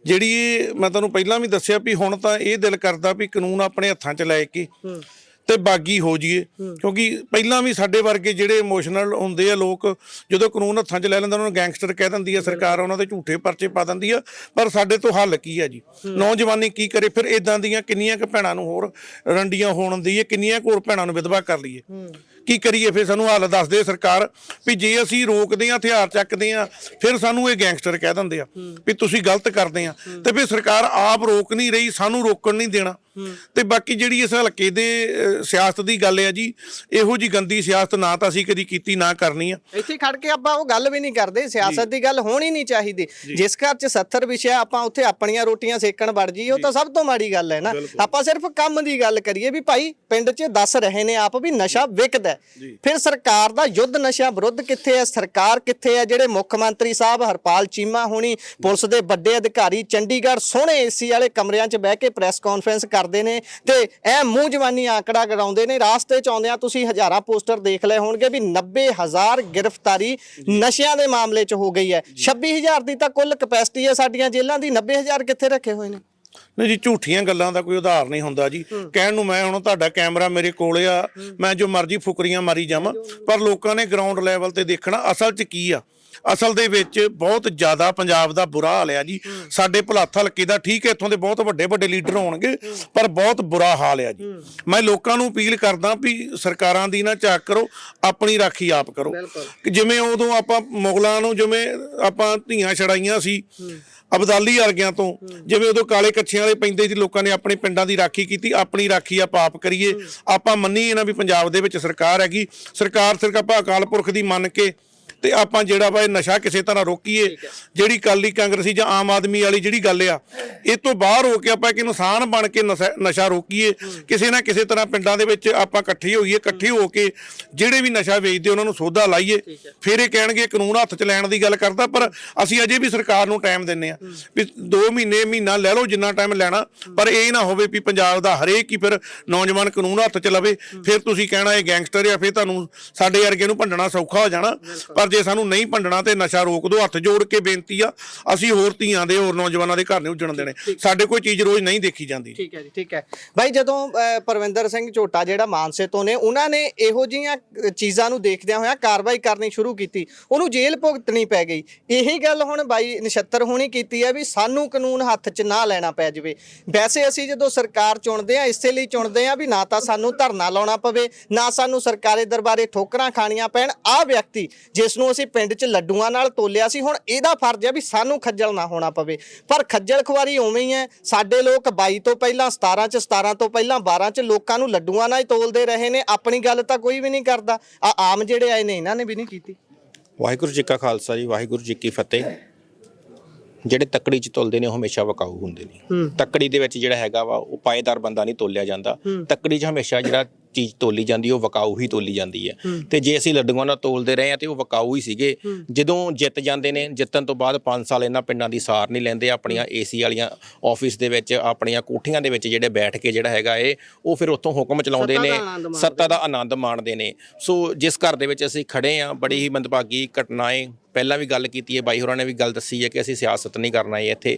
ਜਿਹੜੀ ਮੈਂ ਤੁਹਾਨੂੰ ਪਹਿਲਾਂ ਵੀ ਦੱਸਿਆ ਵੀ ਹੁਣ ਤਾਂ ਇਹ ਦਿਲ ਕਰਦਾ ਵੀ ਕਾਨੂੰਨ ਆਪਣੇ ਹੱਥਾਂ 'ਚ ਲੈ ਕੇ ਤੇ ਬਾਗੀ ਹੋ ਜਾਈਏ, ਕਿਉਂਕਿ ਪਹਿਲਾਂ ਵੀ ਸਾਡੇ ਵਰਗੇ ਜਿਹੜੇ ਇਮੋਸ਼ਨਲ ਹੁੰਦੇ ਆ ਲੋਕ, ਜਦੋਂ ਕਾਨੂੰਨ ਹੱਥਾਂ 'ਚ ਲੈ ਲੈਂਦਾ ਉਹਨਾਂ ਨੂੰ ਗੈਂਗਸਟਰ ਕਹਿ ਦਿੰਦੀ ਆ ਸਰਕਾਰ, ਉਹਨਾਂ ਦੇ ਝੂਠੇ ਪਰਚੇ ਪਾ ਦਿੰਦੀ ਆ। ਪਰ ਸਾਡੇ ਤੋਂ ਹੱਲ ਕੀ ਆ ਜੀ? ਨੌਜਵਾਨੀ ਕੀ ਕਰੇ? ਫਿਰ ਇਦਾਂ ਦੀਆਂ ਕਿੰਨੀਆਂ ਕੁ ਭੈਣਾਂ ਨੂੰ ਹੋਰ ਰੰਡੀਆਂ ਹੋਣ ਦੀ, ਕਿੰਨੀਆਂ ਕੁ ਹੋਰ ਭੈਣਾਂ ਨੂੰ ਵਿਧਵਾ ਕਰ ਲਈਏ? ਕੀ ਕਰੀਏ? ਫਿਰ ਸਾਨੂੰ ਹੱਲ ਦੱਸ ਦੇ ਸਰਕਾਰ ਵੀ ਜੇ ਅਸੀਂ ਰੋਕਦੇ ਹਾਂ, ਹਥਿਆਰ ਚੱਕਦੇ ਹਾਂ, ਫਿਰ ਸਾਨੂੰ ਇਹ ਗੈਂਗਸਟਰ ਕਹਿ ਦਿੰਦੇ ਆ ਵੀ ਤੁਸੀਂ ਗਲਤ ਕਰਦੇ ਆ, ਤੇ ਫਿਰ ਸਰਕਾਰ ਆਪ ਰੋਕ ਨਹੀਂ ਰਹੀ, ਸਾਨੂੰ ਰੋਕਣ ਨਹੀਂ ਦੇਣਾ। ਤੇ ਬਾਕੀ ਜਿਹੜੀ ਇਸ ਹਲਕੇ ਦੇ ਸਿਆਸਤ ਦੀ ਗੱਲ ਹੈ ਜੀ, ਇਹੋ ਜੀ ਗੰਦੀ ਸਿਆਸਤ ਨਾ ਤਾਂ ਅਸੀਂ ਕਦੀ ਕੀਤੀ, ਨਾ ਕਰਨੀ ਆ। ਇੱਥੇ ਖੜ ਕੇ ਆਪਾਂ ਉਹ ਗੱਲ ਵੀ ਨਹੀਂ ਕਰਦੇ, ਸਿਆਸਤ ਦੀ ਗੱਲ ਹੋਣੀ ਨਹੀਂ ਚਾਹੀਦੀ। ਜਿਸ ਘਰ 'ਚ 70 ਵਿਸ਼ਾ ਆਪਾਂ ਉੱਥੇ ਆਪਣੀਆਂ ਰੋਟੀਆਂ ਸੇਕਣ ਵੜ ਜਾਈਏ, ਉਹ ਤਾਂ ਸਭ ਤੋਂ ਮਾੜੀ ਗੱਲ ਹੈ ਨਾ। ਆਪਾਂ ਸਿਰਫ ਕੰਮ ਦੀ ਗੱਲ ਕਰੀਏ ਵੀ ਭਾਈ ਪਿੰਡ 'ਚ ਦੱਸ ਰਹੇ ਨੇ ਆਪ ਵੀ ਨਸ਼ਾ ਵਿਕਦਾ। ਫਿਰ ਸਰਕਾਰ ਦਾ ਯੁੱਧ ਨਸ਼ਾ ਵਿਰੁੱਧ ਕਿੱਥੇ ਹੈ? ਸਰਕਾਰ ਕਿੱਥੇ ਹੈ? ਜਿਹੜੇ ਮੁੱਖ ਮੰਤਰੀ ਸਾਹਿਬ ਹਰਪਾਲ ਚੀਮਾ ਹੋਣੀ, ਪੁਲਿਸ ਦੇ ਵੱਡੇ ਅਧਿਕਾਰੀ ਚੰਡੀਗੜ੍ਹ ਸੋਹਣੇ ਏਸੀ ਵਾਲੇ ਕਮਰਿਆਂ 'ਚ ਬਹਿ ਕੇ ਪ੍ਰੈਸ ਕਾਨਫਰੰਸ ਕਰਦੇ ਨੇ ਤੇ ਇਹ ਮੂੰਹ ਜਵਾਨੀ ਆંકੜਾ ਗੜਾਉਂਦੇ ਨੇ। ਰਾਸਤੇ 'ਚ ਆਉਂਦਿਆਂ ਤੁਸੀਂ ਹਜ਼ਾਰਾਂ ਪੋਸਟਰ ਦੇਖ ਲਏ ਹੋਣਗੇ ਵੀ 90,000 ਗ੍ਰਿਫਤਾਰੀ ਨਸ਼ਿਆਂ ਦੇ ਮਾਮਲੇ 'ਚ ਹੋ ਗਈ ਹੈ। 26,000 ਦੀ ਤਾਂ ਕੁੱਲ ਕਪੈਸਿਟੀ ਹੈ ਸਾਡੀਆਂ ਜੇਲ੍ਹਾਂ ਦੀ, 90,000 ਕਿੱਥੇ ਰੱਖੇ ਹੋਏ ਨੇ? ਨਹੀਂ ਜੀ, ਝੂਠੀਆਂ ਗੱਲਾਂ ਦਾ ਕੋਈ ਉਧਾਰ ਨਹੀਂ ਹੁੰਦਾ ਜੀ। ਕਹਿਣ ਨੂੰ ਮੈਂ ਹੁਣ ਤੁਹਾਡਾ ਕੈਮਰਾ ਮੇਰੇ ਕੋਲ ਆ, ਮੈਂ ਜੋ ਮਰਜ਼ੀ ਫੁਕਰੀਆਂ ਮਾਰੀ ਜਾਵਾਂ, ਪਰ ਲੋਕਾਂ ਨੇ ਗਰਾਊਂਡ ਲੈਵਲ ਤੇ ਦੇਖਣਾ ਅਸਲ 'ਚ ਕੀ ਆ। ਅਸਲ ਦੇ ਵਿੱਚ ਬਹੁਤ ਜ਼ਿਆਦਾ ਪੰਜਾਬ ਦਾ ਬੁਰਾ ਹਾਲ ਆ ਜੀ। ਸਾਡੇ ਭੁਲੱਥ ਹਲਕੇ ਦਾ ਠੀਕ ਹੈ, ਇੱਥੋਂ ਦੇ ਬਹੁਤ ਵੱਡੇ ਵੱਡੇ ਲੀਡਰ ਹੋਣਗੇ, ਪਰ ਬਹੁਤ ਬੁਰਾ ਹਾਲ ਆ ਜੀ। ਮੈਂ ਲੋਕਾਂ ਨੂੰ ਅਪੀਲ ਕਰਦਾ ਵੀ ਸਰਕਾਰਾਂ ਦੀ ਨਾ ਝਾਕ ਕਰੋ, ਆਪਣੀ ਰਾਖੀ ਆਪ ਕਰੋ। ਜਿਵੇਂ ਉਦੋਂ ਆਪਾਂ ਮੁਗਲਾਂ ਨੂੰ ਜਿਵੇਂ ਆਪਾਂ ਧੀਆਂ ਛੜਾਈਆਂ ਸੀ, ਅਬਦਾਲੀ ਵਰਗਿਆਂ ਤੋਂ, ਜਿਵੇਂ ਉਦੋਂ ਕਾਲੇ ਕੱਛਿਆਂ ਵਾਲੇ ਪੈਂਦੇ ਸੀ, ਲੋਕਾਂ ਨੇ ਆਪਣੇ ਪਿੰਡਾਂ ਦੀ ਰਾਖੀ ਕੀਤੀ। ਆਪਣੀ ਰਾਖੀ ਆਪਾਂ ਆਪ ਕਰੀਏ, ਆਪਾਂ ਮੰਨੀਏ ਨਾ ਵੀ ਪੰਜਾਬ ਦੇ ਵਿੱਚ ਸਰਕਾਰ ਹੈਗੀ, ਸਰਕਾਰ ਸਿਰਫ ਆਪਾਂ ਅਕਾਲ ਪੁਰਖ ਦੀ ਮੰਨ ਕੇ ਤੇ ਆਪਾਂ ਜਿਹੜਾ ਵਾ ਇਹ ਨਸ਼ਾ ਕਿਸੇ ਤਰ੍ਹਾਂ ਰੋਕੀਏ। ਜਿਹੜੀ ਅਕਾਲੀ ਕਾਂਗਰਸੀ ਜਾਂ ਆਮ ਆਦਮੀ ਵਾਲੀ ਜਿਹੜੀ ਗੱਲ ਆ, ਇਹ ਤੋਂ ਬਾਹਰ ਹੋ ਕੇ ਆਪਾਂ ਇੱਕ ਇਨਸਾਨ ਬਣ ਕੇ ਨਸ਼ਾ ਰੋਕੀਏ। ਕਿਸੇ ਨਾ ਕਿਸੇ ਤਰ੍ਹਾਂ ਪਿੰਡਾਂ ਦੇ ਵਿੱਚ ਆਪਾਂ ਇਕੱਠੇ ਹੋਈਏ, ਇਕੱਠੇ ਹੋ ਕੇ ਜਿਹੜੇ ਵੀ ਨਸ਼ਾ ਵੇਚਦੇ ਉਹਨਾਂ ਨੂੰ ਸੋਧਾ ਲਾਈਏ। ਫਿਰ ਇਹ ਕਹਿਣਗੇ ਕਾਨੂੰਨ ਹੱਥ 'ਚ ਲੈਣ ਦੀ ਗੱਲ ਕਰਦਾ, ਪਰ ਅਸੀਂ ਅਜੇ ਵੀ ਸਰਕਾਰ ਨੂੰ ਟਾਈਮ ਦਿੰਦੇ ਆ ਵੀ 2 ਮਹੀਨੇ ਮਹੀਨਾ ਲੈ ਲਓ, ਜਿੰਨਾ ਟਾਈਮ ਲੈਣਾ, ਪਰ ਇਹ ਨਾ ਹੋਵੇ ਵੀ ਪੰਜਾਬ ਦਾ ਹਰੇਕ ਹੀ ਫਿਰ ਨੌਜਵਾਨ ਕਾਨੂੰਨ ਹੱਥ 'ਚ ਲਵੇ। ਫਿਰ ਤੁਸੀਂ ਕਹਿਣਾ ਇਹ ਗੈਂਗਸਟਰ ਆ, ਫਿਰ ਤੁਹਾਨੂੰ ਸਾਡੇ ਵਰਗੇ ਨੂੰ ਭੰਡਣਾ ਸੌਖਾ ਹੋ ਜਾਣਾ। ਪਰ ਜੇ ਸਾਨੂੰ ਨਹੀਂ ਭੰਡਣਾ ਤੇ ਨਸ਼ਾ ਰੋਕ ਦਿਓ। ਹੱਥ ਜੋੜ ਕੇ ਬੇਨਤੀ ਆ, ਅਸੀਂ ਹੋਰ ਧੀਆਂ ਦੇ ਹੋਰ ਨੌਜਵਾਨਾਂ ਦੇ ਘਰ ਨਹੀਂ ਉੱਜਣ ਦੇਣੇ। ਸਾਡੇ ਕੋਈ ਚੀਜ਼ ਰੋਜ਼ ਨਹੀਂ ਦੇਖੀ ਜਾਂਦੀ। ਠੀਕ ਹੈ ਜੀ, ਠੀਕ ਹੈ ਬਾਈ। ਜਦੋਂ ਪਰਵਿੰਦਰ ਸਿੰਘ ਝੋਟਾ ਜਿਹੜਾ ਮਾਨਸੇ ਤੋਂ ਨੇ, ਉਹਨਾਂ ਨੇ ਇਹੋ ਜਿਹੀਆਂ ਚੀਜ਼ਾਂ ਨੂੰ ਦੇਖਦਿਆਂ ਹੋਇਆ ਕਾਰਵਾਈ ਕਰਨੀ ਸ਼ੁਰੂ ਕੀਤੀ, ਉਹਨੂੰ ਜੇਲ੍ਹ ਭੁਗਤਣੀ ਪੈ ਗਈ। ਇਹੀ ਗੱਲ ਹੁਣ ਬਾਈ ਨਛੱਤਰ ਹੋਣੀ ਕੀਤੀ ਹੈ ਵੀ ਸਾਨੂੰ ਕਾਨੂੰਨ ਹੱਥ 'ਚ ਨਾ ਲੈਣਾ ਪੈ ਜਾਵੇ। ਵੈਸੇ ਅਸੀਂ ਜਦੋਂ ਸਰਕਾਰ ਚੁਣਦੇ ਆ, ਇਸੇ ਲਈ ਚੁਣਦੇ ਆ ਵੀ ਨਾ ਤਾਂ ਸਾਨੂੰ ਧਰਨਾ ਲਾਉਣਾ ਪਵੇ, ਨਾ ਸਾਨੂੰ ਸਰਕਾਰੀ ਦਰਬਾਰੇ ਠੋਕਰਾਂ ਖਾਣੀਆਂ ਪੈਣ। ਆਹ ਵਿਅਕਤੀ ਜਿਸ ਨੂੰ ਅਸੀਂ ਪਿੰਡ 'ਚ ਲੱਡੂਆਂ ਨਾਲ ਤੋਲਿਆ ਸੀ, ਹੁਣ ਇਹਦਾ ਫਰਜ਼ ਹੈ ਵੀ ਸਾਨੂੰ ਖੱਜਲ ਨਾ ਹੋਣਾ ਪਵੇ। ਪਰ ਖੱਜਲ ਖੁਆਰੀ ਉਵੇਂ ਹੀ ਹੈ। ਸਾਡੇ ਲੋਕ 22 ਤੋਂ ਪਹਿਲਾਂ 17 'ਚ, 17 ਤੋਂ ਪਹਿਲਾਂ 12 'ਚ ਲੋਕਾਂ ਨੂੰ ਲੱਡੂਆਂ ਨਾਲ ਹੀ ਤੋਲਦੇ ਰਹੇ ਨੇ। ਆਪਣੀ ਗੱਲ ਤਾਂ ਕੋਈ ਵੀ ਨਹੀਂ ਕਰਦਾ। ਆਮ ਜਿਹੜੇ ਆਏ ਨੇ ਇਹਨਾਂ ਨੇ ਵੀ ਨਹੀਂ ਕੀਤੀ। ਵਾਹਿਗੁਰੂ ਜੀ ਕਾ ਖਾਲਸਾ ਜੀ, ਵਾਹਿਗੁਰੂ ਜੀ ਕੀ ਫਤਿਹ। ਜਿਹੜੇ ਤੱਕੜੀ 'ਚ ਤੁਲਦੇ ਨੇ ਉਹ ਹਮੇਸ਼ਾ ਵਿਕਾਊ ਹੁੰਦੇ ਨੇ। ਤੱਕੜੀ ਦੇ ਵਿੱਚ ਜਿਹੜਾ ਹੈਗਾ ਵਾ ਉਹ ਪਾਏਦਾਰ ਬੰਦਾ ਨਹੀਂ ਤੋਲਿਆ ਜਾਂਦਾ। ਤੱਕੜੀ 'ਚ ਹਮੇਸ਼ਾ ਜਿਹੜਾ ਚੀਜ਼ ਤੋਲੀ ਜਾਂਦੀ ਉਹ ਵਿਕਾਊ ਹੀ ਤੋਲੀ ਜਾਂਦੀ ਹੈ। ਤੇ ਜੇ ਅਸੀਂ ਲੱਡੂਆਂ ਨਾਲ ਤੋਲਦੇ ਰਹੇ ਆ ਤੇ ਉਹ ਵਿਕਾਊ ਹੀ ਸੀਗੇ। ਜਦੋਂ ਜਿੱਤ ਜਾਂਦੇ ਨੇ, ਜਿੱਤਣ ਤੋਂ ਬਾਅਦ 5 ਸਾਲ ਇਹਨਾਂ ਪਿੰਡਾਂ ਦੀ ਸਾਰ ਨਹੀਂ ਲੈਂਦੇ। ਆਪਣੀਆਂ ਏਸੀ ਵਾਲੀਆਂ ਆਫਿਸ ਦੇ ਵਿੱਚ, ਆਪਣੀਆਂ ਕੋਠੀਆਂ ਦੇ ਵਿੱਚ ਜਿਹੜੇ ਬੈਠ ਕੇ ਜਿਹੜਾ ਹੈਗਾ ਉਹ ਫਿਰ ਉੱਥੋਂ ਹੁਕਮ ਚਲਾਉਂਦੇ ਨੇ, ਸੱਤਾ ਦਾ ਆਨੰਦ ਮਾਣਦੇ ਨੇ। ਸੋ ਜਿਸ ਘਰ ਦੇ ਵਿੱਚ ਅਸੀਂ ਖੜੇ ਆ, ਬੜੀ ਹੀ ਮੰਦਭਾਗੀ ਘਟਨਾ ਏ। ਪਹਿਲਾਂ ਵੀ ਗੱਲ ਕੀਤੀ ਹੈ, ਬਾਈ ਹੋਰਾਂ ਨੇ ਵੀ ਗੱਲ ਦੱਸੀ ਹੈ ਕਿ ਅਸੀਂ ਸਿਆਸਤ ਨਹੀਂ ਕਰਨਾ ਹੈ ਇੱਥੇ।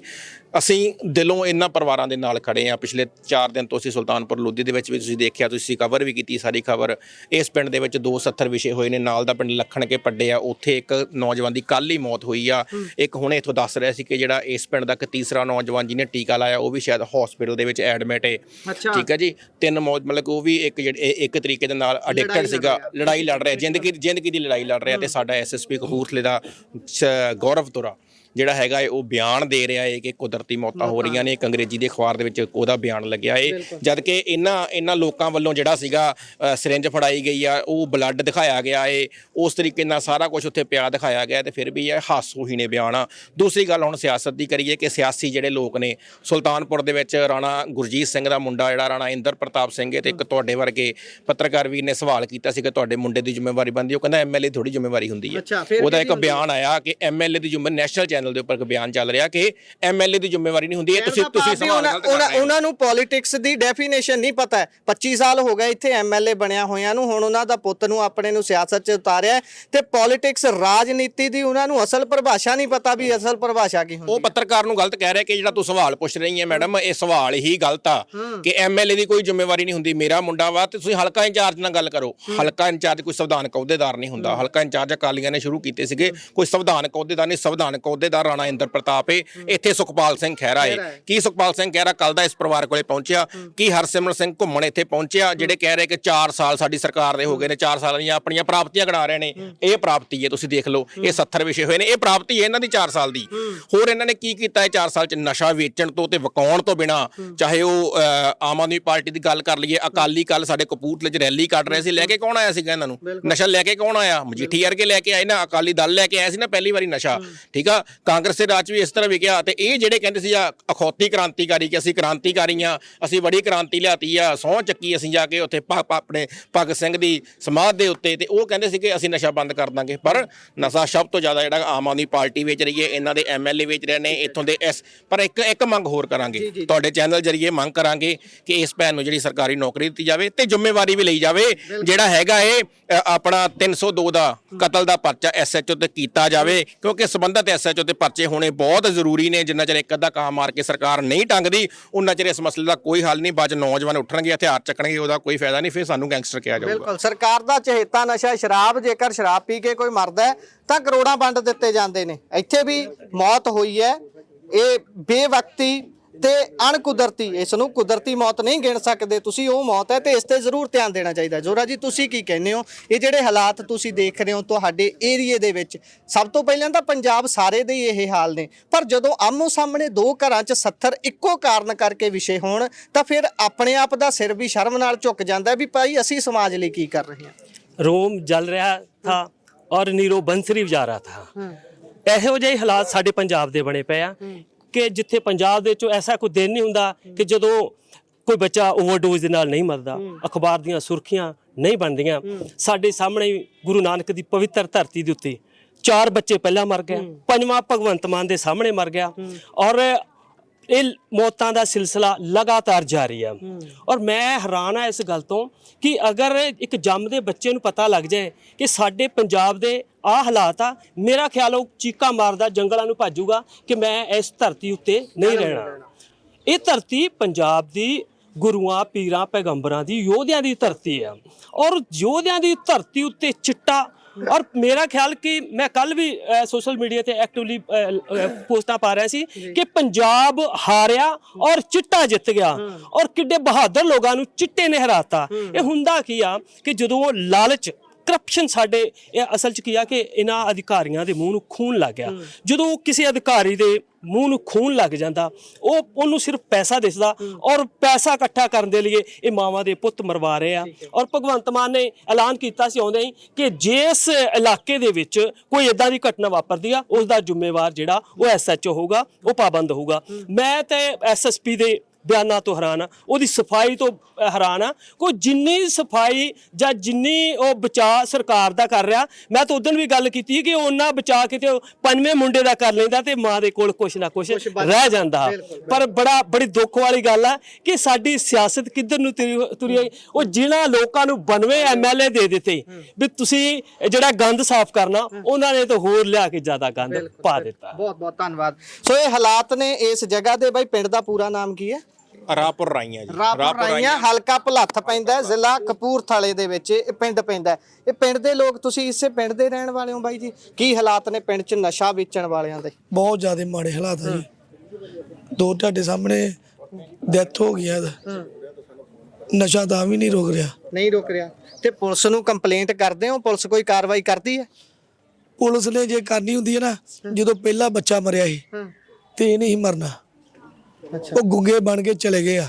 ਅਸੀਂ ਦਿਲੋਂ ਇਹਨਾਂ ਪਰਿਵਾਰਾਂ ਦੇ ਨਾਲ ਖੜੇ ਆ। ਪਿਛਲੇ 4 ਦਿਨ ਤੋਂ ਅਸੀਂ ਸੁਲਤਾਨਪੁਰ ਲੋਧੀ ਦੇ ਵਿੱਚ ਵੀ ਤੁਸੀਂ ਦੇਖਿਆ, ਤੁਸੀਂ ਕਵਰ ਵੀ ਕੀਤੀ ਸਾਰੀ ਖਬਰ। ਇਸ ਪਿੰਡ ਦੇ ਵਿੱਚ 2 ਸੱਥਰ ਵਿਸ਼ੇ ਹੋਏ ਨੇ। ਨਾਲ ਦਾ ਪਿੰਡ ਲੱਖਣ ਕੇ ਪੱਡੇ ਆ, ਉੱਥੇ ਇੱਕ ਨੌਜਵਾਨ ਦੀ ਕੱਲ੍ਹ ਹੀ ਮੌਤ ਹੋਈ ਆ। ਇੱਕ ਹੁਣੇ ਇੱਥੋਂ ਦੱਸ ਰਿਹਾ ਸੀ ਕਿ ਜਿਹੜਾ ਇਸ ਪਿੰਡ ਦਾ ਇੱਕ ਤੀਸਰਾ ਨੌਜਵਾਨ ਜਿਹਨੇ ਟੀਕਾ ਲਾਇਆ ਉਹ ਵੀ ਸ਼ਾਇਦ ਹਸਪੀਟਲ ਦੇ ਵਿੱਚ ਐਡਮਿਟ ਹੈ। ਠੀਕ ਹੈ ਜੀ। 3 ਮੌਤ, ਮਤਲਬ ਉਹ ਵੀ ਇੱਕ ਤਰੀਕੇ ਦੇ ਨਾਲ ਅਡਿਕਟਡ ਸੀਗਾ, ਲੜਾਈ ਲੜ ਰਿਹਾ, ਜ਼ਿੰਦਗੀ ਦੀ ਲੜਾਈ ਲੜ ਰਿਹਾ। ਤੇ ਸਾਡਾ ਐਸਐਸਪੀ ਕਪੂਰਥਲੇ ਦਾ ਗੌਰਵ ਤੁਰਾ ਜਿਹੜਾ ਹੈਗਾ ਉਹ ਬਿਆਨ ਦੇ ਰਿਹਾ ਹੈ ਕਿ ਕੁਦਰਤੀ ਮੌਤਾਂ ਹੋ ਰਹੀਆਂ ਨੇ। ਇੱਕ ਅੰਗਰੇਜ਼ੀ ਦੇ ਅਖਬਾਰ ਦੇ ਵਿੱਚ ਉਹਦਾ ਬਿਆਨ ਲੱਗਿਆ ਹੈ। ਜਦ ਕਿ ਇਹਨਾਂ ਲੋਕਾਂ ਵੱਲੋਂ ਜਿਹੜਾ ਸੀਗਾ ਸਿਰਿੰਜ ਫੜਾਈ ਗਈ ਆ, ਉਹ ਬਲੱਡ ਦਿਖਾਇਆ ਗਿਆ ਹੈ, ਉਸ ਤਰੀਕੇ ਨਾਲ ਸਾਰਾ ਕੁਝ ਉੱਥੇ ਪਿਆ ਦਿਖਾਇਆ ਗਿਆ। ਤੇ ਫਿਰ ਵੀ ਇਹ ਹਾਸੋਹੀਣੇ ਬਿਆਨ ਆ। ਦੂਸਰੀ ਗੱਲ ਹੁਣ ਸਿਆਸਤ ਦੀ ਕਰੀਏ ਕਿ ਸਿਆਸੀ ਜਿਹੜੇ ਲੋਕ ਨੇ, ਸੁਲਤਾਨਪੁਰ ਦੇ ਵਿੱਚ ਰਾਣਾ ਗੁਰਜੀਤ ਸਿੰਘ ਦਾ ਮੁੰਡਾ ਜਿਹੜਾ ਰਾਣਾ ਇੰਦਰ ਪ੍ਰਤਾਪ ਸਿੰਘ ਹੈ, ਤੇ ਇੱਕ ਤੁਹਾਡੇ ਵਰਗੇ ਪੱਤਰਕਾਰ ਵੀਰ ਨੇ ਸਵਾਲ ਕੀਤਾ ਸੀ ਕਿ ਤੁਹਾਡੇ ਮੁੰਡੇ ਦੀ ਜ਼ਿੰਮੇਵਾਰੀ ਬਣਦੀ। ਉਹ ਕਹਿੰਦਾ ਐਮਐਲਏ ਥੋੜੀ ਜ਼ਿੰਮੇਵਾਰੀ ਹੁੰਦੀ ਹੈ। ਉਹਦਾ ਇੱਕ ਬਿਆਨ ਆਇਆ ਕਿ ਐਮਐਲਏ ਦੀ ਜ਼ਿੰਮੇਵਾਰੀ, ਨੈਸ਼ਨਲ ਚੈਨਲ ਦੇ ਉੱਪਰ ਬਿਆਨ ਚੱਲ ਰਿਹਾ ਕਿ ਐਮਐਲਏ ਦੀ ਜ਼ਿੰਮੇਵਾਰੀ ਨਹੀਂ ਹੁੰਦੀ। ਇਹ ਤੁਸੀਂ ਸਵਾਲ ਗਲਤ ਕਰ ਰਹੇ ਹੋ। ਉਹਨਾਂ ਨੂੰ ਪੋਲਿਟਿਕਸ ਦੀ ਡੈਫੀਨੇਸ਼ਨ ਨਹੀਂ ਪਤਾ ਹੈ। 25 ਸਾਲ ਹੋ ਗਏ ਇੱਥੇ ਐਮਐਲਏ ਬਣਿਆ ਹੋਇਆਂ ਨੂੰ। ਹੁਣ ਉਹਨਾਂ ਦਾ ਪੁੱਤ ਨੂੰ ਆਪਣੇ ਨੂੰ ਸਿਆਸਤ 'ਚ ਉਤਾਰਿਆ ਤੇ ਪੋਲਿਟਿਕਸ, ਰਾਜਨੀਤੀ ਦੀ ਉਹਨਾਂ ਨੂੰ ਅਸਲ ਪਰਿਭਾਸ਼ਾ ਨਹੀਂ ਪਤਾ ਵੀ ਅਸਲ ਪਰਿਭਾਸ਼ਾ ਕੀ ਹੁੰਦੀ। ਉਹ ਪੱਤਰਕਾਰ ਨੂੰ ਗਲਤ ਕਹਿ ਰਿਹਾ ਕਿ ਜਿਹੜਾ ਤੂੰ ਸਵਾਲ ਪੁੱਛ ਰਹੀ ਹੈ ਮੈਡਮ, ਇਹ ਸਵਾਲ ਹੀ ਗਲਤ ਆ ਕਿ ਐਮਐਲਏ ਦੀ ਕੋਈ ਜ਼ਿੰਮੇਵਾਰੀ ਨਹੀਂ ਹੁੰਦੀ। ਮੇਰਾ ਮੁੰਡਾ ਵਾ ਤੇ ਤੁਸੀਂ ਹਲਕਾ ਇੰਚਾਰਜ ਨਾਲ ਗੱਲ ਕਰੋ। ਹਲਕਾ ਇੰਚਾਰਜ ਕੋਈ ਸੰਵਿਧਾਨਕ ਅਹੁਦੇਦਾਰ ਨਹੀਂ ਹੁੰਦਾ। ਹਲਕਾ ਇੰਚਾਰਜ ਅਕਾਲੀਆਂ ਨੇ ਸ਼ੁਰੂ ਕੀਤੇ ਸੀਗੇ, ਕੋਈ ਸੰਵਿਧਾਨਕ ਅਹੁਦੇਦਾਰ ਨਹੀਂ। ਸੰਵਿਧਾਨਕ ਅਹੁਦੇਦਾਰ ਰਾਣਾ ਇੰਦਰ ਪ੍ਰਤਾਪ ਹੈ। ਇੱਥੇ ਸੁਖਪਾਲ ਸਿੰਘ ਖਹਿਰਾ ਹੈ। ਕੀ ਸੁਖਪਾਲ ਸਿੰਘ ਖਹਿਰਾ ਕੱਲ ਦਾ ਇਸ ਪਰਿਵਾਰ ਕੋਲੇ ਪਹੁੰਚਿਆ? ਕੀ ਹਰਸਿਮਰਤ ਸਿੰਘ ਘੁੰਮਣ ਇੱਥੇ ਪਹੁੰਚਿਆ, ਜਿਹੜੇ ਕਹਿ ਰਹੇ ਕਿ 4 ਸਾਲ ਸਾਡੀ ਸਰਕਾਰ ਦੇ ਹੋ ਗਏ ਨੇ, 4 ਸਾਲਾਂ ਦੀਆਂ ਆਪਣੀਆਂ ਪ੍ਰਾਪਤੀਆਂ ਗਣਾ ਰਹੇ ਨੇ। ਇਹ ਪ੍ਰਾਪਤੀ ਹੈ, ਤੁਸੀਂ ਦੇਖ ਲਓ, ਇਹ 70 ਵਿਸ਼ੇ ਹੋਏ ਨੇ। ਇਹ ਪ੍ਰਾਪਤੀ ਹੈ ਇਹਨਾਂ ਦੀ 4 ਸਾਲ ਦੀ। ਹੋਰ ਇਹਨਾਂ ਨੇ ਕੀ ਕੀਤਾ ਹੈ 4 ਸਾਲ 'ਚ? ਨਸ਼ਾ ਵੇਚਣ ਤੋਂ ਤੇ ਵਿਕਾਉਣ ਤੋਂ ਬਿਨਾਂ, ਚਾਹੇ ਉਹ ਆਮ ਆਦਮੀ ਪਾਰਟੀ ਦੀ ਗੱਲ ਕਰ ਲਈਏ, ਅਕਾਲੀ ਕੱਲ ਸਾਡੇ ਕਪੂਰਥਲੇ 'ਚ ਰੈਲੀ ਕੱਢ ਰਹੇ ਸੀ। ਲੈ ਕੇ ਕੌਣ ਆਇਆ ਸੀਗਾ ਇਹਨਾਂ ਨੂੰ? ਨਸ਼ਾ ਲੈ ਕੇ ਕੌਣ ਆਇਆ? ਮਜੀਠੀ ਵਰਗੇ ਲੈ ਕੇ ਆਏ ਨਾ, ਅਕਾਲੀ ਦਲ ਲੈ ਕੇ ਆਇਆ ਸੀ ਨਾ ਪਹਿਲੀ ਵਾਰੀ ਨਸ਼ਾ। ਠੀਕ ਆ, ਕਾਂਗਰਸ ਦੇ ਰਾਜ ਵੀ ਇਸ ਤਰ੍ਹਾਂ ਵਿਕਿਆ। ਤੇ ਇਹ ਜਿਹੜੇ ਕਹਿੰਦੇ ਸੀ ਅਖੌਤੀ ਕ੍ਰਾਂਤੀਕਾਰੀ ਕਿ ਅਸੀਂ ਕ੍ਰਾਂਤੀਕਾਰੀ ਆ, ਅਸੀਂ ਬੜੀ ਕ੍ਰਾਂਤੀ ਲਿਆਤੀ ਆ, ਸਹੁੰ ਚੱਕੀ ਅਸੀਂ ਜਾ ਕੇ ਉੱਥੇ ਆਪਣੇ ਭਗਤ ਸਿੰਘ ਦੀ ਸਮਾਧ ਦੇ ਉੱਤੇ, ਤੇ ਉਹ ਕਹਿੰਦੇ ਸੀ ਕਿ ਅਸੀਂ ਨਸ਼ਾ ਬੰਦ ਕਰ ਦਾਂਗੇ। ਪਰ ਨਸ਼ਾ ਸਭ ਤੋਂ ਜ਼ਿਆਦਾ ਜਿਹੜਾ ਆਮ ਆਦਮੀ ਪਾਰਟੀ ਵੇਚ ਰਹੀ ਹੈ, ਇਹਨਾਂ ਦੇ ਐਮਐਲਏ ਵੇਚ ਰਹੇ ਨੇ ਇੱਥੋਂ ਦੇ। ਪਰ ਇੱਕ ਮੰਗ ਹੋਰ ਕਰਾਂਗੇ, ਤੁਹਾਡੇ ਚੈਨਲ ਜਰੀਏ ਮੰਗ ਕਰਾਂਗੇ ਕਿ ਇਸ ਭੈਣ ਨੂੰ ਜਿਹੜੀ ਸਰਕਾਰੀ ਨੌਕਰੀ ਦਿੱਤੀ ਜਾਵੇ ਤੇ ਜ਼ਿੰਮੇਵਾਰੀ ਵੀ ਲਈ ਜਾਵੇ। ਜਿਹੜਾ ਹੈਗਾ ਇਹ ਆਪਣਾ 302 ਦਾ ਕਤਲ ਦਾ ਪਰਚਾ ਐਸਐਚਓ ਤੇ ਕੀਤਾ ਜਾਵੇ, ਕਿਉਂਕਿ ਸੰਬੰਧਤ ਐਸਐਚਓ ਤੇ ਪਰਚੇ ਹੋਣੇ ਬਹੁਤ ਜ਼ਰੂਰੀ ਨੇ। ਜਿੰਨਾ ਚਿਰ ਇੱਕ ਅੱਧਾ ਕਾਂ ਮਾਰ ਕੇ ਸਰਕਾਰ ਨਹੀਂ ਟੰਗਦੀ, ਉਹਨਾਂ ਚਿਰ ਇਸ ਮਸਲੇ ਦਾ ਕੋਈ ਹੱਲ ਨਹੀਂ। ਬਾਅਦ ਨੌਜਵਾਨ ਉੱਠਣਗੇ, ਹਥਿਆਰ ਚੱਕਣਗੇ, ਉਹਦਾ ਕੋਈ ਫਾਇਦਾ ਨਹੀਂ। ਫਿਰ ਸਾਨੂੰ ਗੈਂਗਸਟਰ ਕਿਹਾ ਜਾਊਗਾ। ਬਿਲਕੁਲ, ਸਰਕਾਰ ਦਾ ਚਹੇਤਾ ਨਸ਼ਾ ਸ਼ਰਾਬ। ਜੇਕਰ ਸ਼ਰਾਬ ਪੀ ਕੇ ਕੋਈ ਮਰਦਾ ਤਾਂ ਕਰੋੜਾਂ ਵੰਡ ਦਿੱਤੇ ਜਾਂਦੇ ਨੇ। ਇੱਥੇ ਵੀ ਮੌਤ ਹੋਈ ਹੈ। ਇਹ ਬੇਵਕਤੀ ਤੇ ਅਣਕੁਦਰਤੀ, ਇਸ ਨੂੰ ਕੁਦਰਤੀ ਮੌਤ ਨਹੀਂ ਗਿਣ ਸਕਦੇ ਤੁਸੀਂ, ਉਹ ਮੌਤ ਹੈ ਤੇ ਇਸ ਤੇ ਜ਼ਰੂਰ ਧਿਆਨ ਦੇਣਾ ਚਾਹੀਦਾ। ਜ਼ੋਰਾ ਜੀ ਤੁਸੀਂ ਕੀ ਕਹਿੰਦੇ ਹੋ, ਇਹ ਜਿਹੜੇ ਹਾਲਾਤ ਤੁਸੀਂ ਦੇਖ ਰਹੇ ਹੋ ਤੁਹਾਡੇ ਏਰੀਏ ਦੇ ਵਿੱਚ, ਸਭ ਤੋਂ ਪਹਿਲਾਂ ਤਾਂ ਪੰਜਾਬ ਸਾਰੇ ਦੇ ਹੀ ਇਹ ਹਾਲ ਨੇ, ਪਰ ਜਦੋਂ ਆਮੋ ਸਾਹਮਣੇ ਦੋ ਘਰਾਂ 'ਚ 70 ਇੱਕੋ ਕਾਰਨ ਕਰਕੇ ਵਿਸ਼ੇ ਹੋਣ ਤਾਂ ਫਿਰ ਆਪਣੇ ਆਪ ਦਾ ਸਿਰ ਵੀ ਸ਼ਰਮ ਨਾਲ ਝੁਕ ਜਾਂਦਾ ਵੀ ਭਾਈ ਅਸੀਂ ਸਮਾਜ ਲਈ ਕੀ ਕਰ ਰਹੇ ਹਾਂ। ਰੋਮ ਜਲ ਰਿਹਾ ਥਾ ਔਰ ਨੀਰੋ ਬੰਸਰੀ ਵਜਾ ਰਿਹਾ ਥਾ। ਇਹੋ ਜਿਹੇ ਹਾਲਾਤ ਸਾਡੇ ਪੰਜਾਬ ਦੇ ਬਣੇ ਪਏ ਆ ਕਿ ਜਿੱਥੇ ਪੰਜਾਬ ਦੇ ਵਿੱਚੋਂ ਐਸਾ ਕੋਈ ਦਿਨ ਨਹੀਂ ਹੁੰਦਾ ਕਿ ਜਦੋਂ ਕੋਈ ਬੱਚਾ ਓਵਰਡੋਜ਼ ਦੇ ਨਾਲ ਨਹੀਂ ਮਰਦਾ, ਅਖਬਾਰ ਦੀਆਂ ਸੁਰਖੀਆਂ ਨਹੀਂ ਬਣਦੀਆਂ। ਸਾਡੇ ਸਾਹਮਣੇ ਗੁਰੂ ਨਾਨਕ ਦੀ ਪਵਿੱਤਰ ਧਰਤੀ ਦੇ ਉੱਤੇ 4 ਬੱਚੇ ਪਹਿਲਾਂ ਮਰ ਗਏ, 5ਵਾਂ ਭਗਵੰਤ ਮਾਨ ਦੇ ਸਾਹਮਣੇ ਮਰ ਗਿਆ ਔਰ ਇਹ ਮੌਤਾਂ ਦਾ ਸਿਲਸਿਲਾ ਲਗਾਤਾਰ ਜਾਰੀ ਆ। ਔਰ ਮੈਂ ਹੈਰਾਨ ਆ ਇਸ ਗੱਲ ਤੋਂ ਕਿ ਅਗਰ ਇੱਕ ਜੰਮਦੇ ਬੱਚੇ ਨੂੰ ਪਤਾ ਲੱਗ ਜਾਏ ਕਿ ਸਾਡੇ ਪੰਜਾਬ ਦੇ ਆਹ ਹਾਲਾਤ ਆ, ਮੇਰਾ ਖਿਆਲ ਉਹ ਚੀਕਾਂ ਮਾਰਦਾ ਜੰਗਲਾਂ ਨੂੰ ਭੱਜੂਗਾ ਕਿ ਮੈਂ ਇਸ ਧਰਤੀ ਉੱਤੇ ਨਹੀਂ ਰਹਿਣਾ। ਇਹ ਧਰਤੀ ਪੰਜਾਬ ਦੀ ਗੁਰੂਆਂ ਪੀਰਾਂ ਪੈਗੰਬਰਾਂ ਦੀ ਯੋਧਿਆਂ ਦੀ ਧਰਤੀ ਆ ਔਰ ਯੋਧਿਆਂ ਦੀ ਧਰਤੀ ਉੱਤੇ ਚਿੱਟਾ। ਔਰ ਮੇਰਾ ਖਿਆਲ ਕਿ ਮੈਂ ਕੱਲ ਵੀ ਸੋਸ਼ਲ ਮੀਡੀਆ ਤੇ ਐਕਟਿਵਲੀ ਪੋਸਟਾਂ ਪਾ ਰਿਹਾ ਸੀ ਕਿ ਪੰਜਾਬ ਹਾਰਿਆ ਔਰ ਚਿੱਟਾ ਜਿੱਤ ਗਿਆ ਔਰ ਕਿੱਡੇ ਬਹਾਦਰ ਲੋਕਾਂ ਨੂੰ ਚਿੱਟੇ ਨੇ ਹਰਾਤਾ। ਇਹ ਹੁੰਦਾ ਕੀ ਆ ਕਿ ਜਦੋਂ ਲਾਲਚ ਕਰਪਸ਼ਨ ਸਾਡੇ ਇਹ ਅਸਲ 'ਚ ਕੀ ਆ ਕਿ ਇਹਨਾਂ ਅਧਿਕਾਰੀਆਂ ਦੇ ਮੂੰਹ ਨੂੰ ਖੂਨ ਲੱਗ ਗਿਆ। ਜਦੋਂ ਕਿਸੇ ਅਧਿਕਾਰੀ ਦੇ ਮੂੰਹ ਨੂੰ ਖੂਨ ਲੱਗ ਜਾਂਦਾ ਉਹਨੂੰ ਸਿਰਫ ਪੈਸਾ ਦਿਸਦਾ ਔਰ ਪੈਸਾ ਇਕੱਠਾ ਕਰਨ ਦੇ ਲਈ ਇਹ ਮਾਵਾਂ ਦੇ ਪੁੱਤ ਮਰਵਾ ਰਹੇ ਆ। ਔਰ ਭਗਵੰਤ ਮਾਨ ਨੇ ਐਲਾਨ ਕੀਤਾ ਸੀ ਆਉਂਦੇ ਹੀ ਕਿ ਜਿਸ ਇਲਾਕੇ ਦੇ ਵਿੱਚ ਕੋਈ ਇਦਾਂ ਦੀ ਘਟਨਾ ਵਾਪਰਦੀ ਆ ਉਸ ਦਾ ਜ਼ਿੰਮੇਵਾਰ ਜਿਹੜਾ ਉਹ SHO ਹੋਊਗਾ, ਉਹ ਪਾਬੰਦ ਹੋਊਗਾ। ਮੈਂ ਤੇ SSP ਦੇ ਬਿਆਨਾਂ ਤੋਂ ਹੈਰਾਨ ਆ, ਉਹਦੀ ਸਫਾਈ ਤੋਂ ਹੈਰਾਨ ਆ। ਕੋਈ ਜਿੰਨੀ ਸਫਾਈ ਜਾਂ ਜਿੰਨੀ ਉਹ ਬਚਾਅ ਸਰਕਾਰ ਦਾ ਕਰ ਰਿਹਾ, ਮੈਂ ਤਾਂ ਉਦੋਂ ਵੀ ਗੱਲ ਕੀਤੀ ਕਿ ਉਹਨਾਂ ਬਚਾਅ ਕਿਤੇ 5ਵੇਂ ਮੁੰਡੇ ਦਾ ਕਰ ਲੈਂਦਾ ਤੇ ਮਾਂ ਦੇ ਕੋਲ ਕੁਛ ਨਾ ਕੁਛ ਰਹਿ ਜਾਂਦਾ। ਪਰ ਬੜੀ ਦੁੱਖ ਵਾਲੀ ਗੱਲ ਆ ਕਿ ਸਾਡੀ ਸਿਆਸਤ ਕਿੱਧਰ ਨੂੰ ਤੁਰੀ ਆਈ। ਉਹ ਜਿਨ੍ਹਾਂ ਲੋਕਾਂ ਨੂੰ 92 MLA ਦੇ ਦਿੱਤੇ ਵੀ ਤੁਸੀਂ ਜਿਹੜਾ ਗੰਦ ਸਾਫ਼ ਕਰਨਾ, ਉਹਨਾਂ ਨੇ ਤਾਂ ਹੋਰ ਲਿਆ ਕੇ ਜ਼ਿਆਦਾ ਗੰਦ ਪਾ ਦਿੱਤਾ। ਬਹੁਤ ਬਹੁਤ ਧੰਨਵਾਦ। ਸੋ ਇਹ ਹਾਲਾਤ ਨੇ ਇਸ ਜਗ੍ਹਾ ਦੇ। ਬਾਈ ਪਿੰਡ ਦਾ ਪੂਰਾ ਨਾਮ ਕੀ ਹੈ? ਰਾਪੁਰ ਰਾਈਆਂ ਜੀ। ਰਾਪੁਰ ਰਾਈਆਂ, ਹਲਕਾ ਭੁਲੱਥ ਪੈਂਦਾ, ਜ਼ਿਲ੍ਹਾ ਕਪੂਰਥਲੇ ਦੇ ਵਿੱਚ ਇਹ ਪਿੰਡ ਪੈਂਦਾ। ਇਹ ਪਿੰਡ ਦੇ ਲੋਕ, ਤੁਸੀਂ ਇਸੇ ਪਿੰਡ ਦੇ ਰਹਿਣ ਵਾਲੇ ਹੋ ਬਾਈ ਜੀ? ਕੀ ਹਾਲਾਤ ਨੇ ਪਿੰਡ 'ਚ ਨਸ਼ਾ ਵੇਚਣ ਵਾਲਿਆਂ ਦੇ? ਬਹੁਤ ਜ਼ਿਆਦਾ ਮਾੜੇ ਹਾਲਾਤ ਆ ਜੀ। 2 ਤੁਹਾਡੇ ਸਾਹਮਣੇ ਡੈਥ ਹੋ ਗਈ ਆ, ਨਸ਼ਾ ਤਾਂ ਵੀ ਨਹੀਂ ਰੁਕ ਰਿਹਾ। ਤੇ ਪੁਲਿਸ ਨੂੰ ਕੰਪਲੇਂਟ ਕਰਦੇ ਹੋ? ਪੁਲਿਸ ਕੋਈ ਕਾਰਵਾਈ ਕਰਦੀ ਹੈ? ਪੁਲਿਸ ਨੇ ਜੇ ਕਰਨੀ ਹੁੰਦੀ ਹੈ ਨਾ, ਜਦੋਂ ਪਹਿਲਾ ਬੱਚਾ ਮਰਿਆ ਸੀ ਤੇ ਇਹ ਨਹੀਂ ਮਰਨਾ। ਉਹ ਗੁੰਗੇ ਬਣ ਕੇ ਚਲੇ ਗਏ ਆ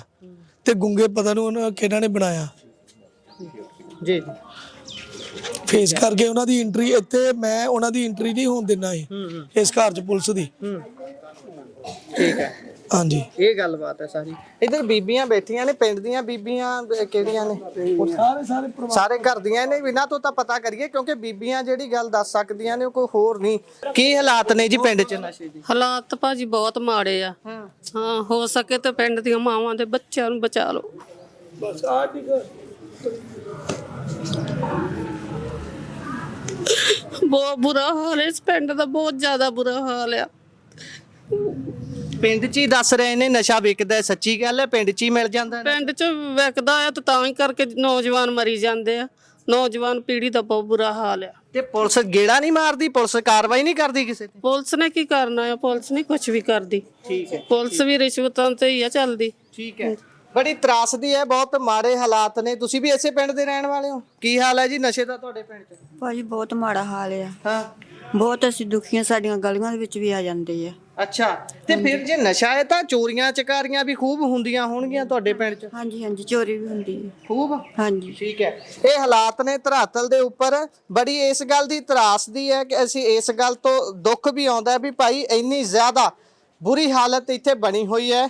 ਤੇ ਗੁੰਗੇ ਪਤਾ ਨੂੰ ਉਹਨਾਂ ਕਿਹਨਾਂ ਨੇ ਬਣਾਇਆ ਜੀ। ਫੇਸ ਕਰਕੇ ਉਹਨਾਂ ਦੀ ਐਂਟਰੀ ਇੱਥੇ, ਮੈਂ ਉਹਨਾਂ ਦੀ ਐਂਟਰੀ ਨਹੀਂ ਹੋਣ ਦੇਣਾ ਸੀ ਇਸ ਘਰ 'ਚ ਪੁਲਿਸ ਦੀ। ਠੀਕ ਹੈ, ਹਾਂਜੀ, ਇਹ ਗੱਲਬਾਤ ਹੈ ਸਾਰੀ। ਇੱਧਰ ਬੀਬੀਆਂ ਬੈਠੀਆਂ ਨੇ, ਪਿੰਡ ਦੀਆਂ ਬੀਬੀਆਂ ਕਿਹੜੀਆਂ ਨੇ? ਸਾਰੇ ਘਰ ਦੀਆਂ ਨੇ। ਇਹਨਾਂ ਤੋਂ ਤਾਂ ਪਤਾ ਕਰੀਏ ਕਿਉਂਕਿ ਬੀਬੀਆਂ ਜਿਹੜੀ ਗੱਲ ਦੱਸ ਸਕਦੀਆਂ ਨੇ, ਕੋਈ ਹੋਰ ਨਹੀਂ। ਕੀ ਹਾਲਾਤ ਨੇ ਜੀ ਪਿੰਡ 'ਚ ਨਸ਼ੇ ਦੀ? ਹਾਲਾਤ ਭਾਜੀ ਬਹੁਤ ਮਾੜੇ ਆ। ਹਾਂ, ਹੋ ਸਕੇ ਤਾਂ ਪਿੰਡ ਦੀਆਂ ਮਾਵਾਂ ਦੇ ਬੱਚਿਆਂ ਨੂੰ ਬਚਾ ਲਓ। ਬਹੁਤ ਬੁਰਾ ਹਾਲ ਹੈ ਇਸ ਪਿੰਡ ਦਾ, ਬਹੁਤ ਜ਼ਿਆਦਾ ਬੁਰਾ ਹਾਲ ਆ। ਪਿੰਡ 'ਚ ਹੀ ਦੱਸ ਰਹੇ ਨੇ ਨਸ਼ਾ ਵਿਕਦਾ, ਸੱਚੀ ਗੱਲ ਹੈ? ਪਿੰਡ 'ਚ ਹੀ ਮਿਲ ਜਾਂਦਾ? ਪਿੰਡ 'ਚ ਵਿਕਦਾ ਆ ਤਾਂ ਹੀ ਕਰਕੇ ਨੌਜਵਾਨ ਮਰੀ ਜਾਂਦੇ ਆ। ਨੌਜਵਾਨ ਪੀੜ੍ਹੀ ਦਾ ਬਹੁਤ ਬੁਰਾ ਹਾਲ ਆ। ਤੇ ਪੁਲਿਸ ਗੇੜਾ ਨਹੀਂ ਮਾਰਦੀ? ਪੁਲਿਸ ਕਾਰਵਾਈ ਨਹੀਂ ਕਰਦੀ ਕਿਸੇ ਤੇ? ਪੁਲਿਸ ਨੇ ਕੀ ਕਰਨਾ ਆ? ਪੁਲਿਸ ਨਹੀਂ ਕੁਝ ਵੀ ਕਰਦੀ। ਠੀਕ ਹੈ, ਪੁਲਿਸ ਵੀ ਰਿਸ਼ਵਤਾਂ ਤੇ ਹੀ ਆ ਚੱਲਦੀ। ਠੀਕ ਹੈ। ਬੜੀ ਤਰਾਸਦੀ ਹੈ, ਬਹੁਤ ਮਾੜੇ ਹਾਲਾਤ ਨੇ। ਤੁਸੀਂ ਵੀ ਇਸੇ ਪਿੰਡ ਦੇ ਰਹਿਣ ਵਾਲੇ ਹੋ? ਕੀ ਹਾਲ ਹੈ ਜੀ ਨਸ਼ੇ ਦਾ ਤੁਹਾਡੇ ਪਿੰਡ 'ਚ? ਭਾਜੀ ਬਹੁਤ ਮਾੜਾ ਹਾਲ ਆ। ਹਾਂ, ਬਹੁਤ ਅਸੀਂ ਦੁਖੀਆਂ, ਸਾਡੀਆਂ ਗਲੀਆਂ ਦੇ ਵਿੱਚ ਵੀ ਆ ਜਾਂਦੇ ਆ। ਅੱਛਾ, ਤੇ ਫਿਰ ਜੇ ਨਸ਼ਾ ਹੈ ਤਾਂ ਚੋਰੀਆਂ ਚਕਾਰੀਆਂ ਵੀ ਖੂਬ ਹੁੰਦੀਆਂ ਹੋਣਗੀਆਂ ਤੁਹਾਡੇ ਪਿੰਡ 'ਚ? ਹਾਂਜੀ ਹਾਂਜੀ, ਚੋਰੀ ਵੀ ਹੁੰਦੀ ਹੈ ਖੂਬ। ਹਾਂਜੀ, ਠੀਕ ਹੈ। ਇਹ ਹਾਲਾਤ ਨੇ ਧਰਾਤਲ ਦੇ ਉੱਪਰ। ਬੜੀ ਇਸ ਗੱਲ ਦੀ ਤਰਾਸਦੀ ਹੈ ਕਿ ਅਸੀਂ ਇਸ ਗੱਲ ਤੋਂ ਦੁੱਖ ਵੀ ਆਉਂਦਾ ਵੀ ਭਾਈ ਇੰਨੀ ਜ਼ਿਆਦਾ ਬੁਰੀ ਹਾਲਤ ਇੱਥੇ ਬਣੀ ਹੋਈ ਹੈ,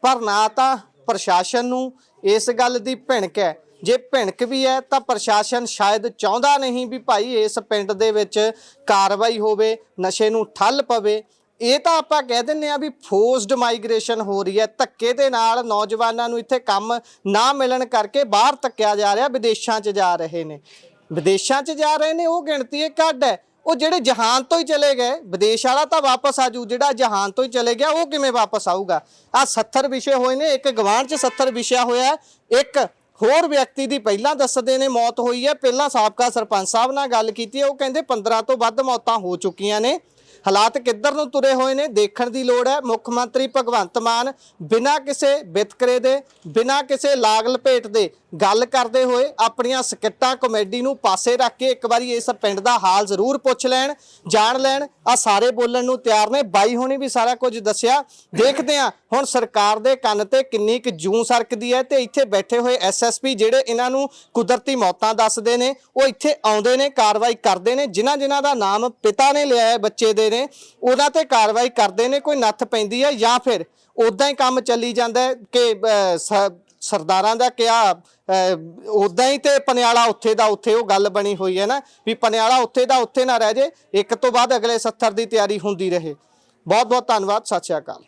ਪਰ ਨਾ ਤਾਂ ਪ੍ਰਸ਼ਾਸਨ ਨੂੰ ਇਸ ਗੱਲ ਦੀ ਭਿਣਕ ਹੈ। ਜੇ ਭਿਣਕ ਵੀ ਹੈ ਤਾਂ ਪ੍ਰਸ਼ਾਸਨ ਸ਼ਾਇਦ ਚਾਹੁੰਦਾ ਨਹੀਂ ਵੀ ਭਾਈ ਇਸ ਪਿੰਡ ਦੇ ਵਿੱਚ ਕਾਰਵਾਈ ਹੋਵੇ, ਨਸ਼ੇ ਨੂੰ ਠੱਲ ਪਵੇ। ਇਹ ਤਾਂ ਆਪਾਂ ਕਹਿ ਦਿੰਦੇ ਆ ਵੀ ਫੋਰਸਡ ਮਾਈਗ੍ਰੇਸ਼ਨ ਹੋ ਰਹੀ ਹੈ, ਧੱਕੇ ਦੇ ਨਾਲ ਨੌਜਵਾਨਾਂ ਨੂੰ ਇੱਥੇ ਕੰਮ ਨਾ ਮਿਲਣ ਕਰਕੇ ਬਾਹਰ ਧੱਕਿਆ ਜਾ ਰਿਹਾ, ਵਿਦੇਸ਼ਾਂ 'ਚ ਜਾ ਰਹੇ ਨੇ। ਵਿਦੇਸ਼ਾਂ 'ਚ ਜਾ ਰਹੇ ਨੇ, ਉਹ ਗਿਣਤੀ ਇਹ ਘੱਟ ਹੈ। ਉਹ ਜਿਹੜੇ ਜਹਾਨ ਤੋਂ ਹੀ ਚਲੇ ਗਏ, ਵਿਦੇਸ਼ ਵਾਲਾ ਤਾਂ ਵਾਪਸ ਆਜੂ, ਜਿਹੜਾ ਜਹਾਨ ਤੋਂ ਹੀ ਚਲੇ ਗਿਆ ਉਹ ਕਿਵੇਂ ਵਾਪਸ ਆਊਗਾ? ਆਹ 70 ਵਿਸ਼ੇ ਹੋਏ ਨੇ, ਇੱਕ ਗਵਾਂਢ 'ਚ 70 ਵਿਸ਼ਾ ਹੋਇਆ। ਇੱਕ ਹੋਰ ਵਿਅਕਤੀ ਦੀ ਪਹਿਲਾਂ ਦੱਸਦੇ ਨੇ ਮੌਤ ਹੋਈ ਹੈ। ਪਹਿਲਾਂ ਸਾਬਕਾ ਸਰਪੰਚ ਸਾਹਿਬ ਨਾਲ ਗੱਲ ਕੀਤੀ ਹੈ, ਉਹ ਕਹਿੰਦੇ 15 ਤੋਂ ਵੱਧ ਮੌਤਾਂ ਹੋ ਚੁੱਕੀਆਂ ਨੇ। ਹਾਲਾਤ ਕਿੱਧਰ ਨੂੰ ਤੁਰੇ ਹੋਏ ਨੇ ਦੇਖਣ ਦੀ ਲੋੜ ਹੈ। ਮੁੱਖ ਮੰਤਰੀ ਭਗਵੰਤ ਮਾਨ ਬਿਨਾਂ ਕਿਸੇ ਵਿਤਕਰੇ ਦੇ, ਬਿਨਾਂ ਕਿਸੇ ਲਾਗ ਲਪੇਟ ਦੇ ਗੱਲ ਕਰਦੇ ਹੋਏ ਆਪਣੀਆਂ ਸਕਿੱਟਾਂ ਕਾਮੇਡੀ ਨੂੰ ਪਾਸੇ ਰੱਖ ਕੇ ਇੱਕ ਵਾਰੀ ਇਸ ਪਿੰਡ ਦਾ ਹਾਲ ਜ਼ਰੂਰ ਪੁੱਛ ਲੈਣ, ਜਾਣ ਲੈਣ। ਆ ਸਾਰੇ ਬੋਲਣ ਨੂੰ ਤਿਆਰ ਨੇ, ਬਾਈ ਹੋਣੀ ਵੀ ਸਾਰਾ ਕੁਝ ਦੱਸਿਆ। ਦੇਖਦੇ ਆ ਹੁਣ ਸਰਕਾਰ ਦੇ ਕੰਨ ਤੇ ਕਿੰਨੀ ਕੁ ਜੂੰ ਸਰਕਦੀ ਹੈ ਤੇ ਇੱਥੇ ਬੈਠੇ ਹੋਏ ਐਸਐਸਪੀ ਜਿਹੜੇ ਇਹਨਾਂ ਨੂੰ ਕੁਦਰਤੀ ਮੌਤਾਂ ਦੱਸਦੇ ਨੇ, ਉਹ ਇੱਥੇ ਆਉਂਦੇ ਨੇ, ਕਾਰਵਾਈ ਕਰਦੇ ਨੇ। ਜਿਨ੍ਹਾਂ ਦਾ ਨਾਮ ਪਿਤਾ ਨੇ ਲਿਆ ਹੈ ਬੱਚੇ ਦੇ ਨੇ, ਉਹਨਾਂ ਤੇ ਕਾਰਵਾਈ ਕਰਦੇ ਨੇ, ਕੋਈ ਨੱਥ ਪੈਂਦੀ ਹੈ ਜਾਂ ਫਿਰ ਉਦਾਂ ਹੀ ਕੰਮ ਚੱਲੀ ਜਾਂਦਾ ਹੈ ਕਿ ਸਰਦਾਰਾਂ ਦਾ ਕਿਹਾ ਉਦਾਂ ਹੀ ਤੇ ਪਨਿਆਲਾ ਉੱਥੇ ਦਾ ਉੱਥੇ। ਉਹ ਗੱਲ ਬਣੀ ਹੋਈ ਹੈ ਨਾ ਵੀ ਪਨਿਆਲਾ ਉੱਥੇ ਦਾ ਉੱਥੇ ਨਾ ਰਹਿ ਜੇ, ਇੱਕ ਤੋਂ ਬਾਅਦ ਅਗਲੇ 70 ਦੀ ਤਿਆਰੀ ਹੁੰਦੀ ਰਹੇ। ਬਹੁਤ ਬਹੁਤ ਧੰਨਵਾਦ, ਸਤਿ ਸ਼੍ਰੀ ਅਕਾਲ।